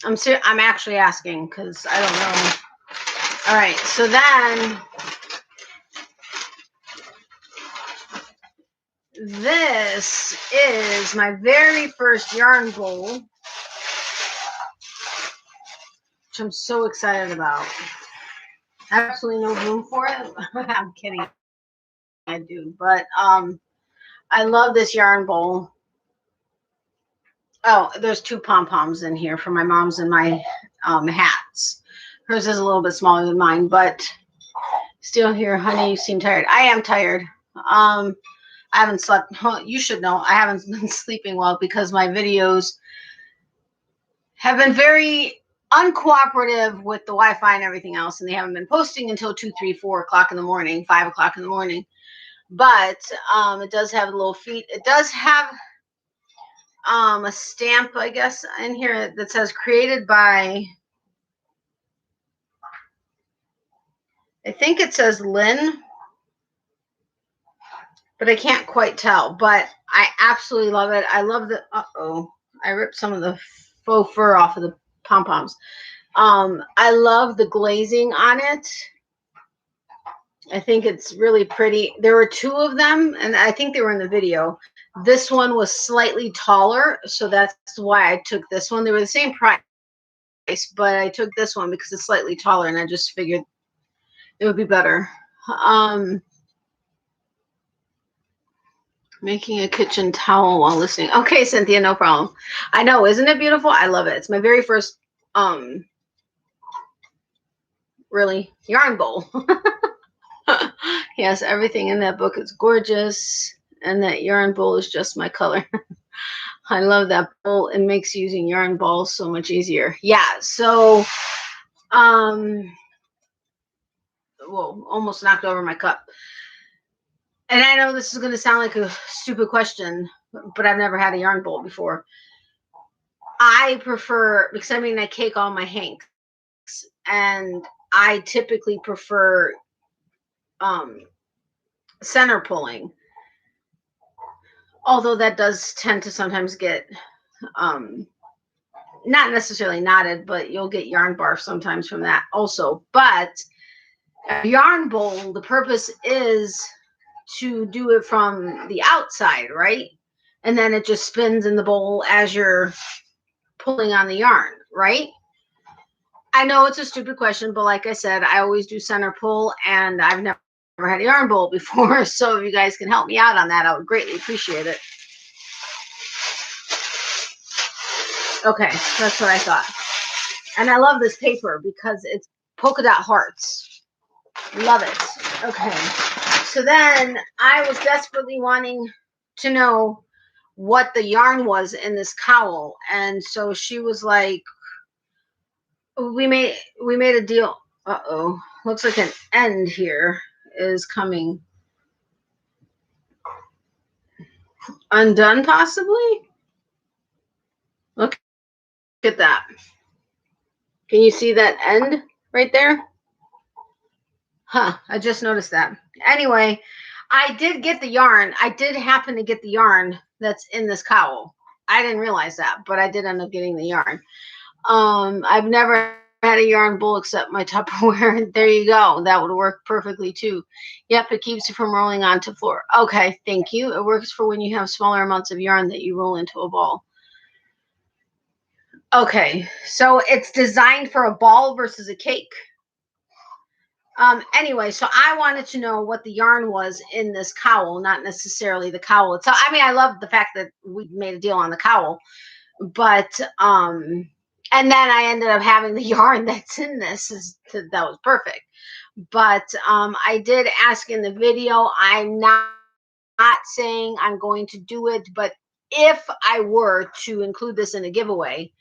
I'm actually asking because I don't know. All right, so then this is my very first yarn bowl, which I'm so excited about. Absolutely no room for it. I'm kidding. I do, but I love this yarn bowl. Oh, there's 2 pom-poms in here for my mom's and my hats. Hers is a little bit smaller than mine, but still here. Honey, you seem tired. I am tired. I haven't slept. You should know I haven't been sleeping well because my videos have been very uncooperative with the Wi-Fi and everything else, and they haven't been posting until 2, 3, 4 o'clock in the morning, 5 o'clock in the morning. But it does have a little feet. It does have a stamp, I guess, in here that says created by, I think it says Lynn, but I can't quite tell. But I absolutely love it. I love the, I ripped some of the faux fur off of the pom-poms. I love the glazing on it. I think it's really pretty. There were 2 of them, and I think they were in the video. This one was slightly taller, so that's why I took this one. They were the same price, but I took this one because it's slightly taller, and I just figured it would be better. Making a kitchen towel while listening. Okay, Cynthia, no problem. I know, isn't it beautiful? I love it. It's my very first really yarn bowl. Yes, everything in that book is gorgeous, and that yarn bowl is just my color. I love that bowl. It makes using yarn balls so much easier. Yeah, so whoa, almost knocked over my cup. And I know this is going to sound like a stupid question, but I've never had a yarn bowl before. I prefer, because I mean I cake all my hanks, and I typically prefer center pulling, although that does tend to sometimes get not necessarily knotted, but you'll get yarn barf sometimes from that also. But a yarn bowl, the purpose is to do it from the outside, right? And then it just spins in the bowl as you're pulling on the yarn, right? I know it's a stupid question, but like I said, I always do center pull, and I've never had a yarn bowl before. So if you guys can help me out on that, I would greatly appreciate it. Okay, that's what I thought. And I love this paper because it's polka dot hearts. Love it. Okay. So then I was desperately wanting to know what the yarn was in this cowl. And so she was like, we made a deal. Uh-oh. Looks like an end here is coming undone, possibly. Look at that. Can you see that end right there? Huh, I just noticed that. Anyway, I did get the yarn. I did happen to get the yarn that's in this cowl. I didn't realize that, but I did end up getting the yarn. I've never had a yarn bowl except my Tupperware. There you go. That would work perfectly too. Yep, it keeps it from rolling onto floor. Okay, thank you. It works for when you have smaller amounts of yarn that you roll into a ball. Okay, so it's designed for a ball versus a cake. Anyway, so I wanted to know what the yarn was in this cowl, not necessarily the cowl itself. I mean, I love the fact that we made a deal on the cowl, but and then I ended up having the yarn that's in this. That was perfect. But I did ask in the video. I'm not saying I'm going to do it, but if I were to include this in a giveaway,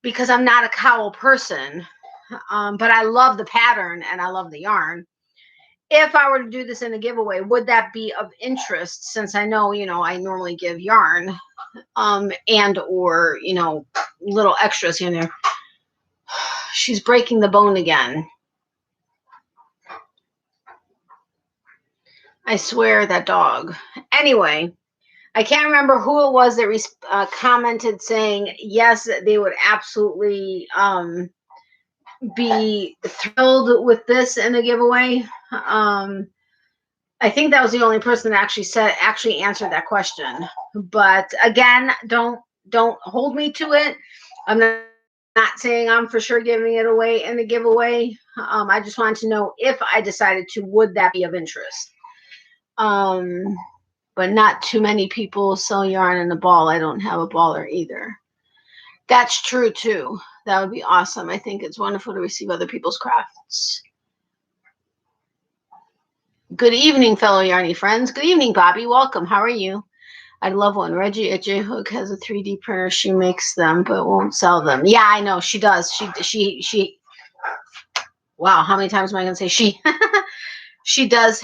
because I'm not a cowl person, but I love the pattern and I love the yarn. If I were to do this in a giveaway, would that be of interest? Since I know, I normally give yarn, and or, little extras in there. She's breaking the bone again. I swear, that dog. Anyway, I can't remember who it was that commented saying, yes, they would absolutely be thrilled with this in a giveaway. I think that was the only person that actually answered that question. But again, don't hold me to it. I'm not saying I'm for sure giving it away in the giveaway. I just wanted to know if I decided to, would that be of interest? But not too many people sell yarn in a ball. I don't have a baller either. That's true too. That would be awesome. I think it's wonderful to receive other people's crafts. Good evening, fellow yarny friends. Good evening, Bobby. Welcome. How are you? I love one. Reggie at J-Hook has a 3D printer. She makes them, but won't sell them. Yeah, I know. She does. She. Wow, how many times am I going to say she? She does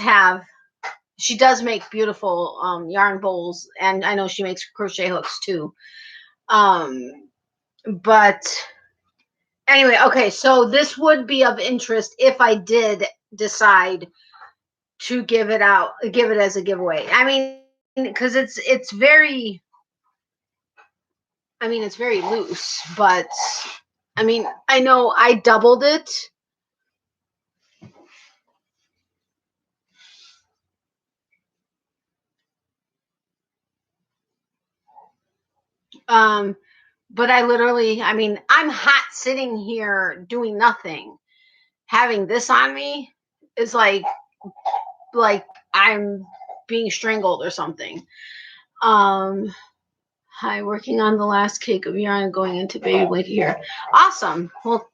make beautiful yarn bowls, and I know she makes crochet hooks too. But anyway, okay, so this would be of interest if I did decide to give it as a giveaway. I mean, because it's very loose, but I mean, I know I doubled it. But I literally, I'm hot sitting here doing nothing. Having this on me is like I'm being strangled or something. Hi, working on the last cake of yarn going into baby weight here. Awesome. Well,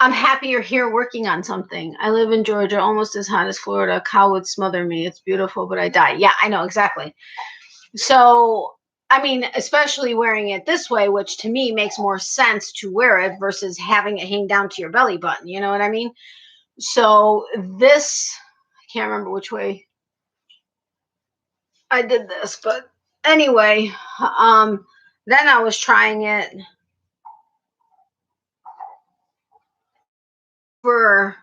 I'm happy you're here working on something. I live in Georgia, almost as hot as Florida. A cow would smother me. It's beautiful, but I die. Yeah, I know, exactly. So, especially wearing it this way, which to me makes more sense to wear it versus having it hang down to your belly button. You know what I mean? So this, I can't remember which way I did this, but anyway, then I was trying it for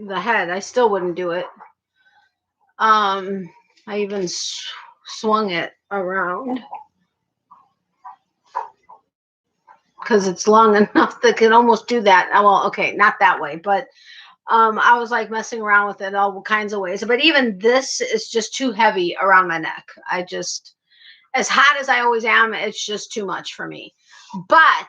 the head. I still wouldn't do it. I even swung it around because it's long enough that can almost do that. Well, okay, not that way, but I was like messing around with it all kinds of ways. But even this is just too heavy around my neck. As hot as I always am, it's just too much for me. But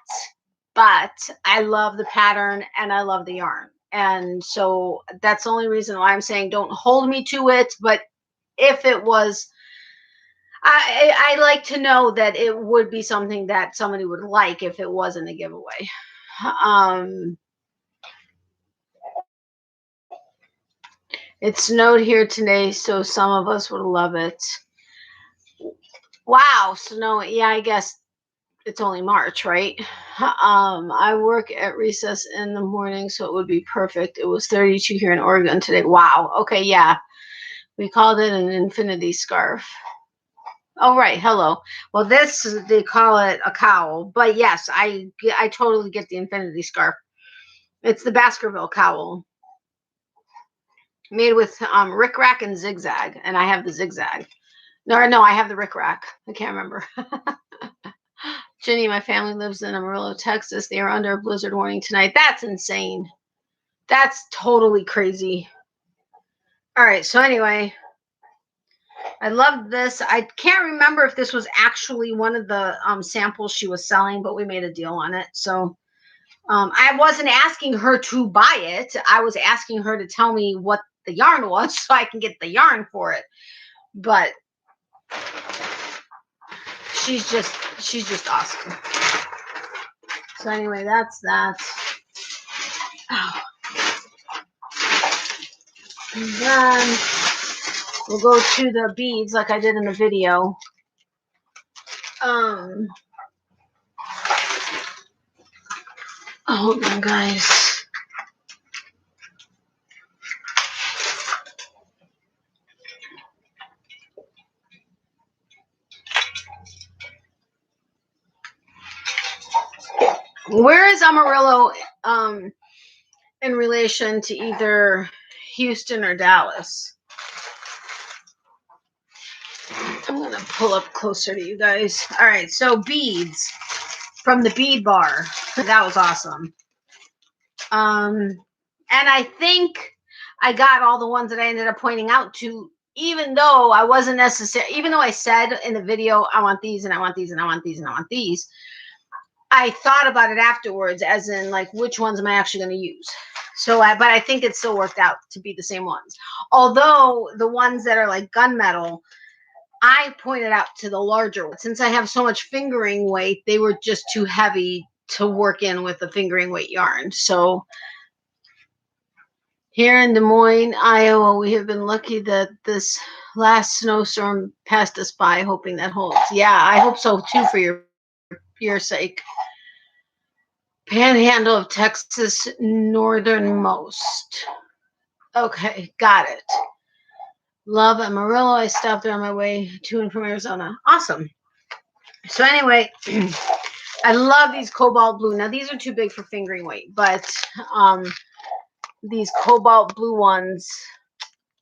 I love the pattern and I love the yarn. And so that's the only reason why I'm saying don't hold me to it. But if it was, I like to know that it would be something that somebody would like if it wasn't a giveaway. It snowed here today, so some of us would love it. Wow, snow. Yeah, I guess it's only March, right? I work at recess in the morning, so it would be perfect. It was 32 here in Oregon today. Wow. Okay, yeah. We called it an infinity scarf. Oh, right. Hello. Well, they call it a cowl, but yes, I totally get the infinity scarf. It's the Baskerville cowl made with rickrack and zigzag, and I have the zigzag. No, I have the rickrack. I can't remember. Jenny, my family lives in Amarillo, Texas. They are under a blizzard warning tonight. That's insane. That's totally crazy. All right, so anyway, I love this. I can't remember if this was actually one of the samples she was selling, but we made a deal on it. So I wasn't asking her to buy it. I was asking her to tell me what the yarn was so I can get the yarn for it. But she's just awesome. So anyway, that's that. Oh. And then we'll go to the beads like I did in the video. Hold on, guys. Where is Amarillo in relation to either Houston or Dallas? I'm going to pull up closer to you guys. All right, so beads from the bead bar. That was awesome. And I think I got all the ones that I ended up pointing out to, even though I wasn't necessary, even though I said in the video, I want these and I want these and I want these and I want these. I thought about it afterwards, as in like, which ones am I actually going to use? So, but I think it still worked out to be the same ones. Although the ones that are like gunmetal, I pointed out to the larger ones. Since I have so much fingering weight, they were just too heavy to work in with the fingering weight yarn. So here in Des Moines, Iowa, we have been lucky that this last snowstorm passed us by, hoping that holds. Yeah, I hope so too, for your sake. Panhandle of Texas, northernmost. Okay, got it. Love Amarillo. I stopped there on my way to and from Arizona. Awesome. So anyway, I love these cobalt blue. Now these are too big for fingering weight, but these cobalt blue ones,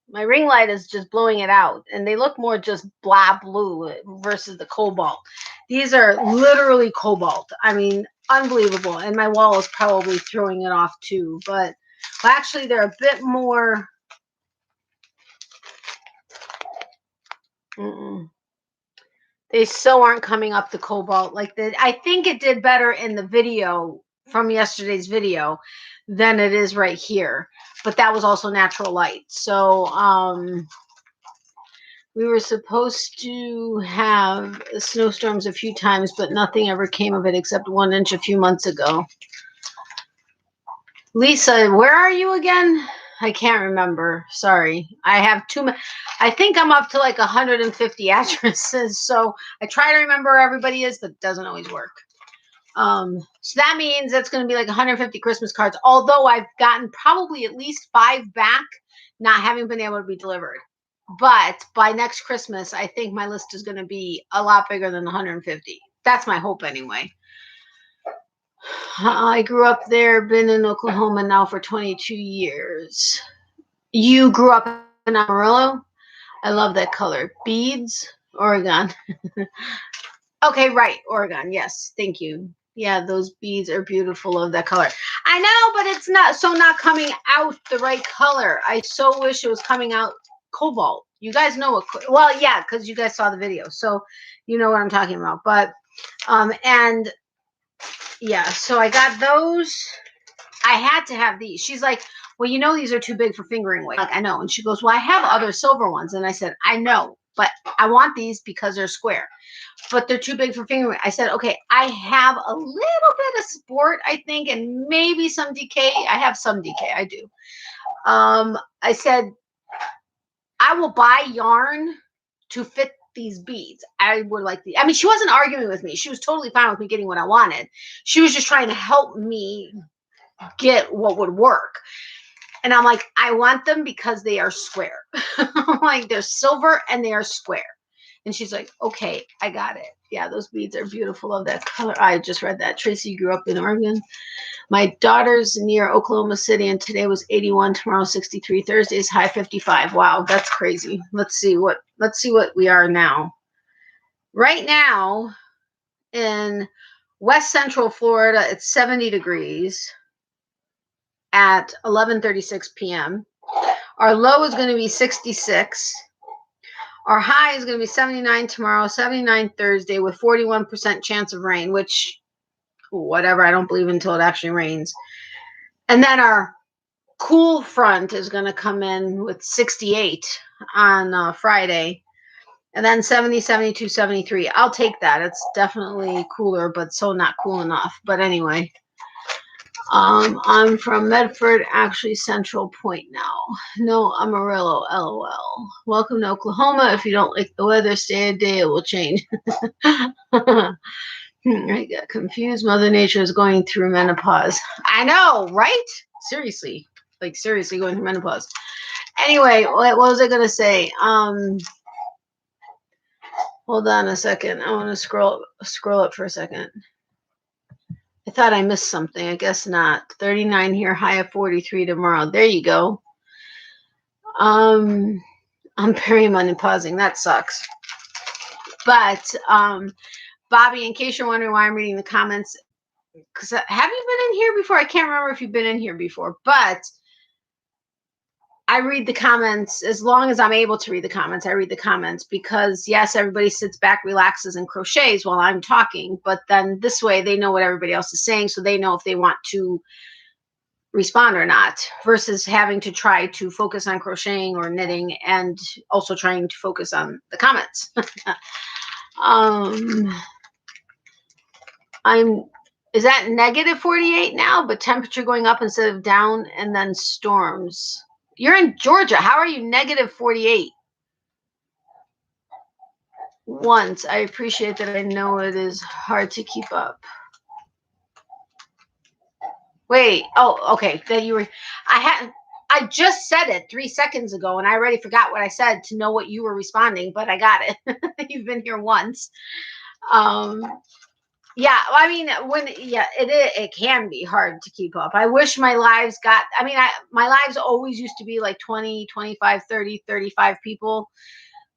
my ring light is just blowing it out, and they look more just blah blue versus the cobalt. These are literally cobalt. I mean, unbelievable. And my wall is probably throwing it off too, but well, actually they're a bit more. They still aren't coming up the cobalt like that. I think it did better in the video from yesterday's video than it is right here, but that was also natural light. So we were supposed to have snowstorms a few times, but nothing ever came of it except 1 inch a few months ago. Lisa, where are you again? I can't remember. Sorry. I have too many. I think I'm up to like 150 addresses. So I try to remember where everybody is, but it doesn't always work. So that means that's going to be like 150 Christmas cards, although I've gotten probably at least 5 back, not having been able to be delivered. But by next Christmas, I think my list is going to be a lot bigger than 150. That's my hope anyway. I grew up there, been in Oklahoma now for 22 years. You grew up in Amarillo? I love that color. Beads, Oregon. Okay, right, Oregon. Yes, thank you. Yeah, those beads are beautiful of that color. I know, but it's not coming out the right color. I so wish it was coming out cobalt. You guys know what, well, yeah, because you guys saw the video, so you know what I'm talking about. But and yeah, so I got those. I had to have these. She's like, well, you know, these are too big for fingering weight. Like, I know. And she goes, well, I have other silver ones. And I said, I know, but I want these because they're square, but they're too big for fingering weight. I said, okay, I have a little bit of sport, I think, and maybe some decay. I have some decay. I do. I said, I will buy yarn to fit these beads. I would like the, I mean, she wasn't arguing with me. She was totally fine with me getting what I wanted. She was just trying to help me get what would work. And I'm like, I want them because they are square. Like, they're silver and they are square. And she's like, okay, I got it. Yeah, those beads are beautiful of that color. I just read that. Tracy grew up in Oregon. My daughter's near Oklahoma City, and today was 81, tomorrow 63, Thursday's high 55. Wow, that's crazy. Let's see what we are now. Right now, In West Central Florida, it's 70 degrees at 11:36 p.m. Our low is going to be 66. Our high is going to be 79 tomorrow, 79 Thursday, with 41% chance of rain, which, whatever, I don't believe until it actually rains. And then our cool front is going to come in with 68 on Friday. And then 70, 72, 73. I'll take that. It's definitely cooler, but so not cool enough. But anyway, I'm from Medford, actually Central Point now. No, Amarillo, LOL. Welcome to Oklahoma. If you don't like the weather, stay a day. It will change. I got confused. Mother Nature is going through menopause. I know, right? Seriously. Like, seriously going through menopause. Anyway, what was I going to say? Hold on a second. I want to scroll up for a second. I thought I missed something. I guess not. 39 here, high of 43 tomorrow. There you go. I'm perimenopausing. That sucks. But Bobby, in case you're wondering why I'm reading the comments, because have you been in here before? I can't remember if you've been in here before, but I read the comments as long as I'm able to read the comments. I read the comments because, yes, everybody sits back, relaxes, and crochets while I'm talking. But then this way they know what everybody else is saying, so they know if they want to respond or not, versus having to try to focus on crocheting or knitting and also trying to focus on the comments. Is that negative 48 now, but temperature going up instead of down, and then storms. You're in Georgia. How are you negative 48? Once. I appreciate that. I know it is hard to keep up. Wait. Oh, okay. That you were. I just said it 3 seconds ago, and I already forgot what I said to know what you were responding, but I got it. You've been here once. Yeah, I mean, it can be hard to keep up. I wish my lives got, my lives always used to be like 20, 25, 30, 35 people.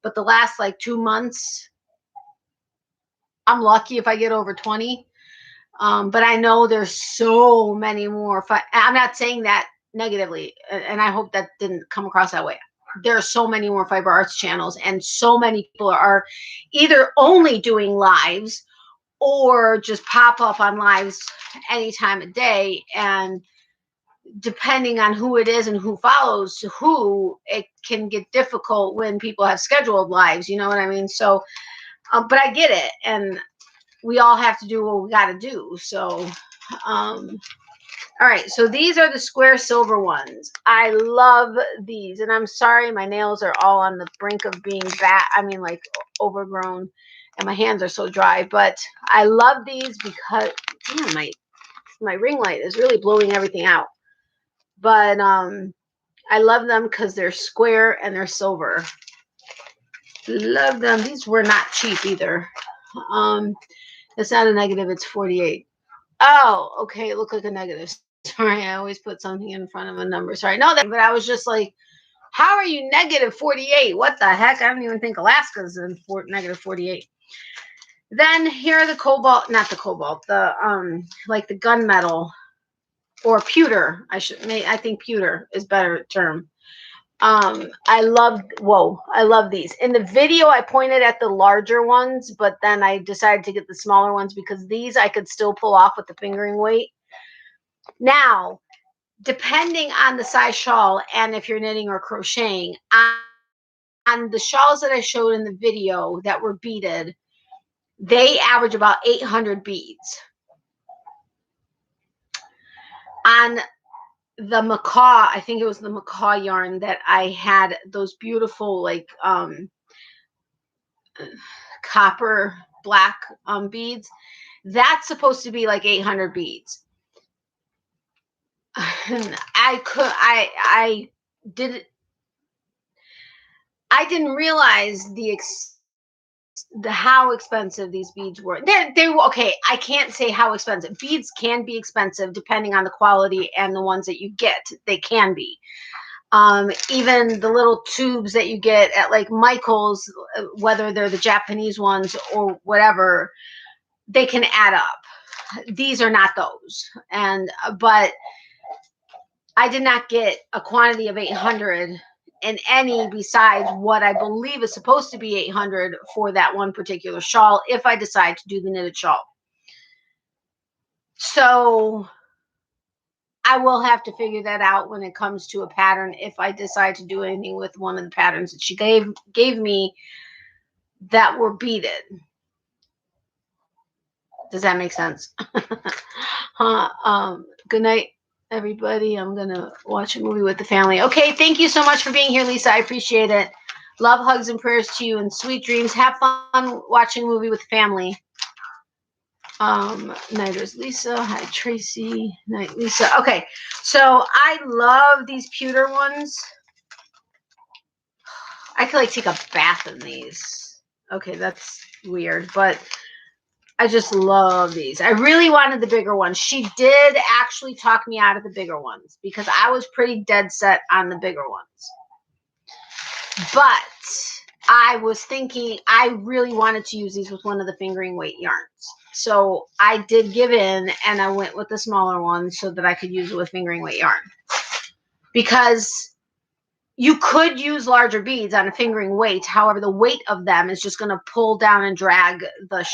But the last like 2 months, I'm lucky if I get over 20. But I know there's so many more. I'm not saying that negatively, and I hope that didn't come across that way. There are so many more fiber arts channels, and so many people are either only doing lives or just pop up on lives any time of day. And depending on who it is and who follows who, it can get difficult when people have scheduled lives. You know what I mean? So, but I get it. And we all have to do what we got to do. So, all right. So these are the square silver ones. I love these. And I'm sorry, my nails are all on the brink of being like overgrown. And my hands are so dry, but I love these because my ring light is really blowing everything out. But I love them because they're square and they're silver. Love them. These were not cheap either. It's not a negative. It's 48. Oh, okay. It looked like a negative. Sorry, I always put something in front of a number. Sorry, no, but I was just like, how are you negative 48? What the heck? I don't even think Alaska's in negative 48. Then here are the cobalt, not the cobalt, the like the gunmetal or pewter. I think pewter is better term. I love these. In the video, I pointed at the larger ones, but then I decided to get the smaller ones because these I could still pull off with the fingering weight. Now, depending on the size shawl and if you're knitting or crocheting, on the shawls that I showed in the video that were beaded, they average about 800 beads. On the macaw, I think it was the macaw yarn that I had those beautiful like copper black beads. That's supposed to be like 800 beads. I didn't realize how expensive these beads were. They were okay. I can't say how expensive. Beads can be expensive depending on the quality and the ones that you get. They can be. Even the little tubes that you get at like Michael's, whether they're the Japanese ones or whatever, they can add up. These are not those. And but I did not get a quantity of 800 in any besides what I believe is supposed to be 800 for that one particular shawl if I decide to do the knitted shawl. So I will have to figure that out when it comes to a pattern if I decide to do anything with one of the patterns that she gave me that were beaded. Does that make sense? Good night, everybody. I'm going to watch a movie with the family. Okay, thank you so much for being here, Lisa. I appreciate it. Love, hugs, and prayers to you, and sweet dreams. Have fun watching a movie with the family. Night, Lisa. Hi, Tracy. Night, Lisa. Okay, so I love these pewter ones. I could like take a bath in these. Okay, that's weird, but I just love these. I really wanted the bigger ones. She did actually talk me out of the bigger ones because I was pretty dead set on the bigger ones. But I was thinking I really wanted to use these with one of the fingering weight yarns. So I did give in and I went with the smaller one so that I could use it with fingering weight yarn. Because you could use larger beads on a fingering weight. However, the weight of them is just going to pull down and drag the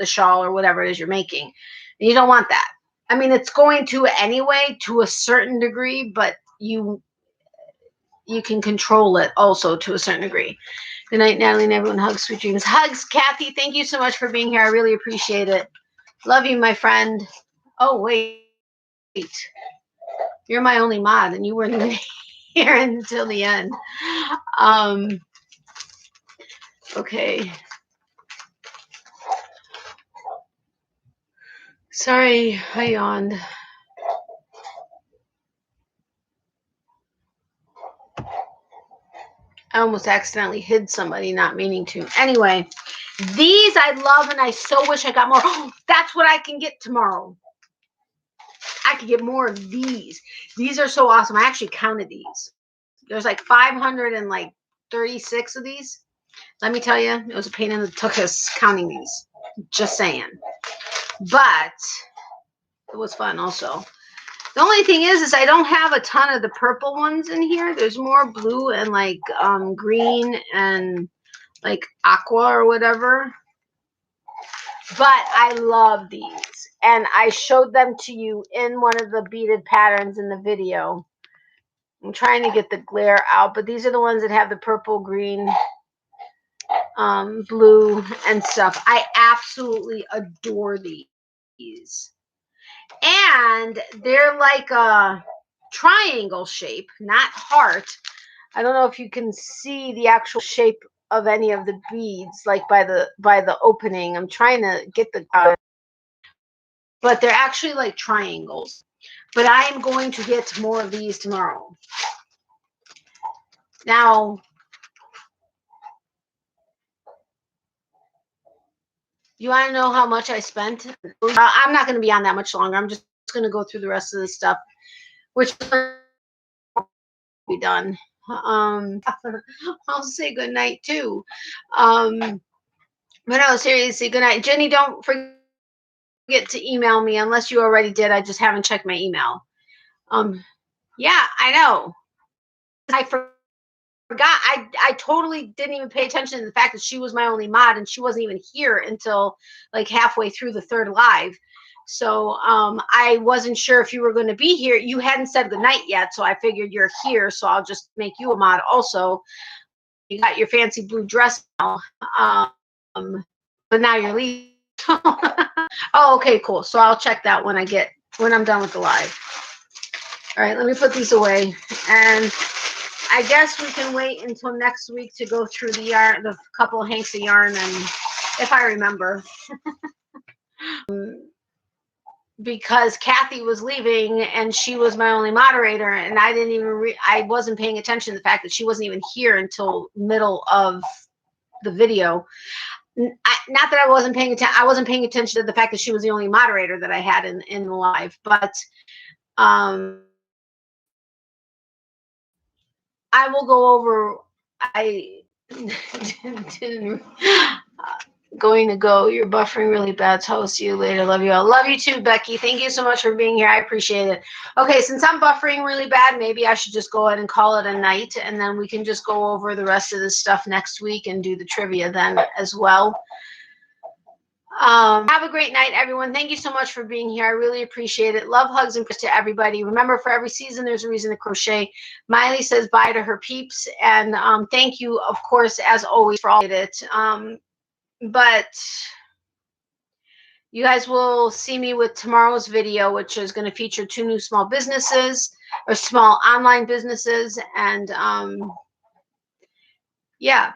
shawl or whatever it is you're making. And you don't want that. I mean, it's going to anyway to a certain degree, but you can control it also to a certain degree. Good night, Natalie, and everyone. Hugs, sweet dreams. Hugs, Kathy. Thank you so much for being here. I really appreciate it. Love you, my friend. Oh, wait. You're my only mod, and you weren't even here until the end. Okay. Sorry, I yawned. I almost accidentally hid somebody, not meaning to. Anyway, these I love, and I so wish I got more. Oh, that's what I can get tomorrow. I could get more of these. These are so awesome. I actually counted these. There's like 536 of these. Let me tell you, it was a pain in the tuchus counting these. Just saying. But it was fun also. The only thing is I don't have a ton of the purple ones in here. There's more blue and like green and like aqua or whatever. But I love these. And I showed them to you in one of the beaded patterns in the video. I'm trying to get the glare out, but these are the ones that have the purple, green, blue, and stuff. I absolutely adore these. And they're like a triangle shape, not heart. I don't know if you can see the actual shape of any of the beads, like by the opening. I'm trying to get the, but they're actually like triangles. But I am going to get more of these tomorrow. Now, you want to know how much I spent? I'm not going to be on that much longer. I'm just going to go through the rest of the stuff, which will be done. I'll say good night too. But no, seriously, good night. Jenny, don't forget to email me unless you already did. I just haven't checked my email. Yeah, I know. I forgot. I totally didn't even pay attention to the fact that she was my only mod and she wasn't even here until like halfway through the third live. So I wasn't sure if you were going to be here. You hadn't said goodnight yet, so I figured you're here, so I'll just make you a mod also. You got your fancy blue dress now, but now you're leaving. Oh, okay, cool. So I'll check that when I'm done with the live. All right, let me put these away. And I guess we can wait until next week to go through the yarn, the couple of hanks of yarn, and if I remember. Because Kathy was leaving and she was my only moderator, and I didn't even I wasn't paying attention to the fact that she wasn't even here until middle of the video. Not that I wasn't paying attention. I wasn't paying attention to the fact that she was the only moderator that I had in the live. But I will go over. I didn't. going to go. You're buffering really bad. So I'll see you later. Love you all. Love you too, Becky. Thank you so much for being here. I appreciate it. Okay, since I'm buffering really bad, maybe I should just go ahead and call it a night, and then we can just go over the rest of this stuff next week and do the trivia then as well. Have a great night, everyone. Thank you so much for being here. I really appreciate it. Love, hugs, and kisses to everybody. Remember, for every season, there's a reason to crochet. Miley says bye to her peeps, and thank you, of course, as always, for all of it. But you guys will see me with tomorrow's video, which is going to feature 2 new small businesses or small online businesses, and yeah.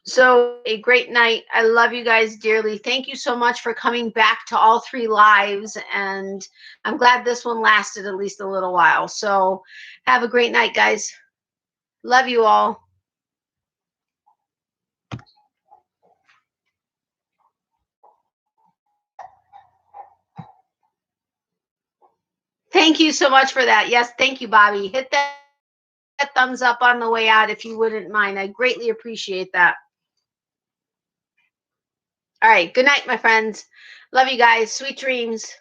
So a great night. I love you guys dearly. Thank you so much for coming back to all 3 lives. And I'm glad this one lasted at least a little while. So have a great night, guys. Love you all. Thank you so much for that. Yes, thank you, Bobby. Hit that thumbs up on the way out if you wouldn't mind. I greatly appreciate that. All right. Good night, my friends. Love you guys. Sweet dreams.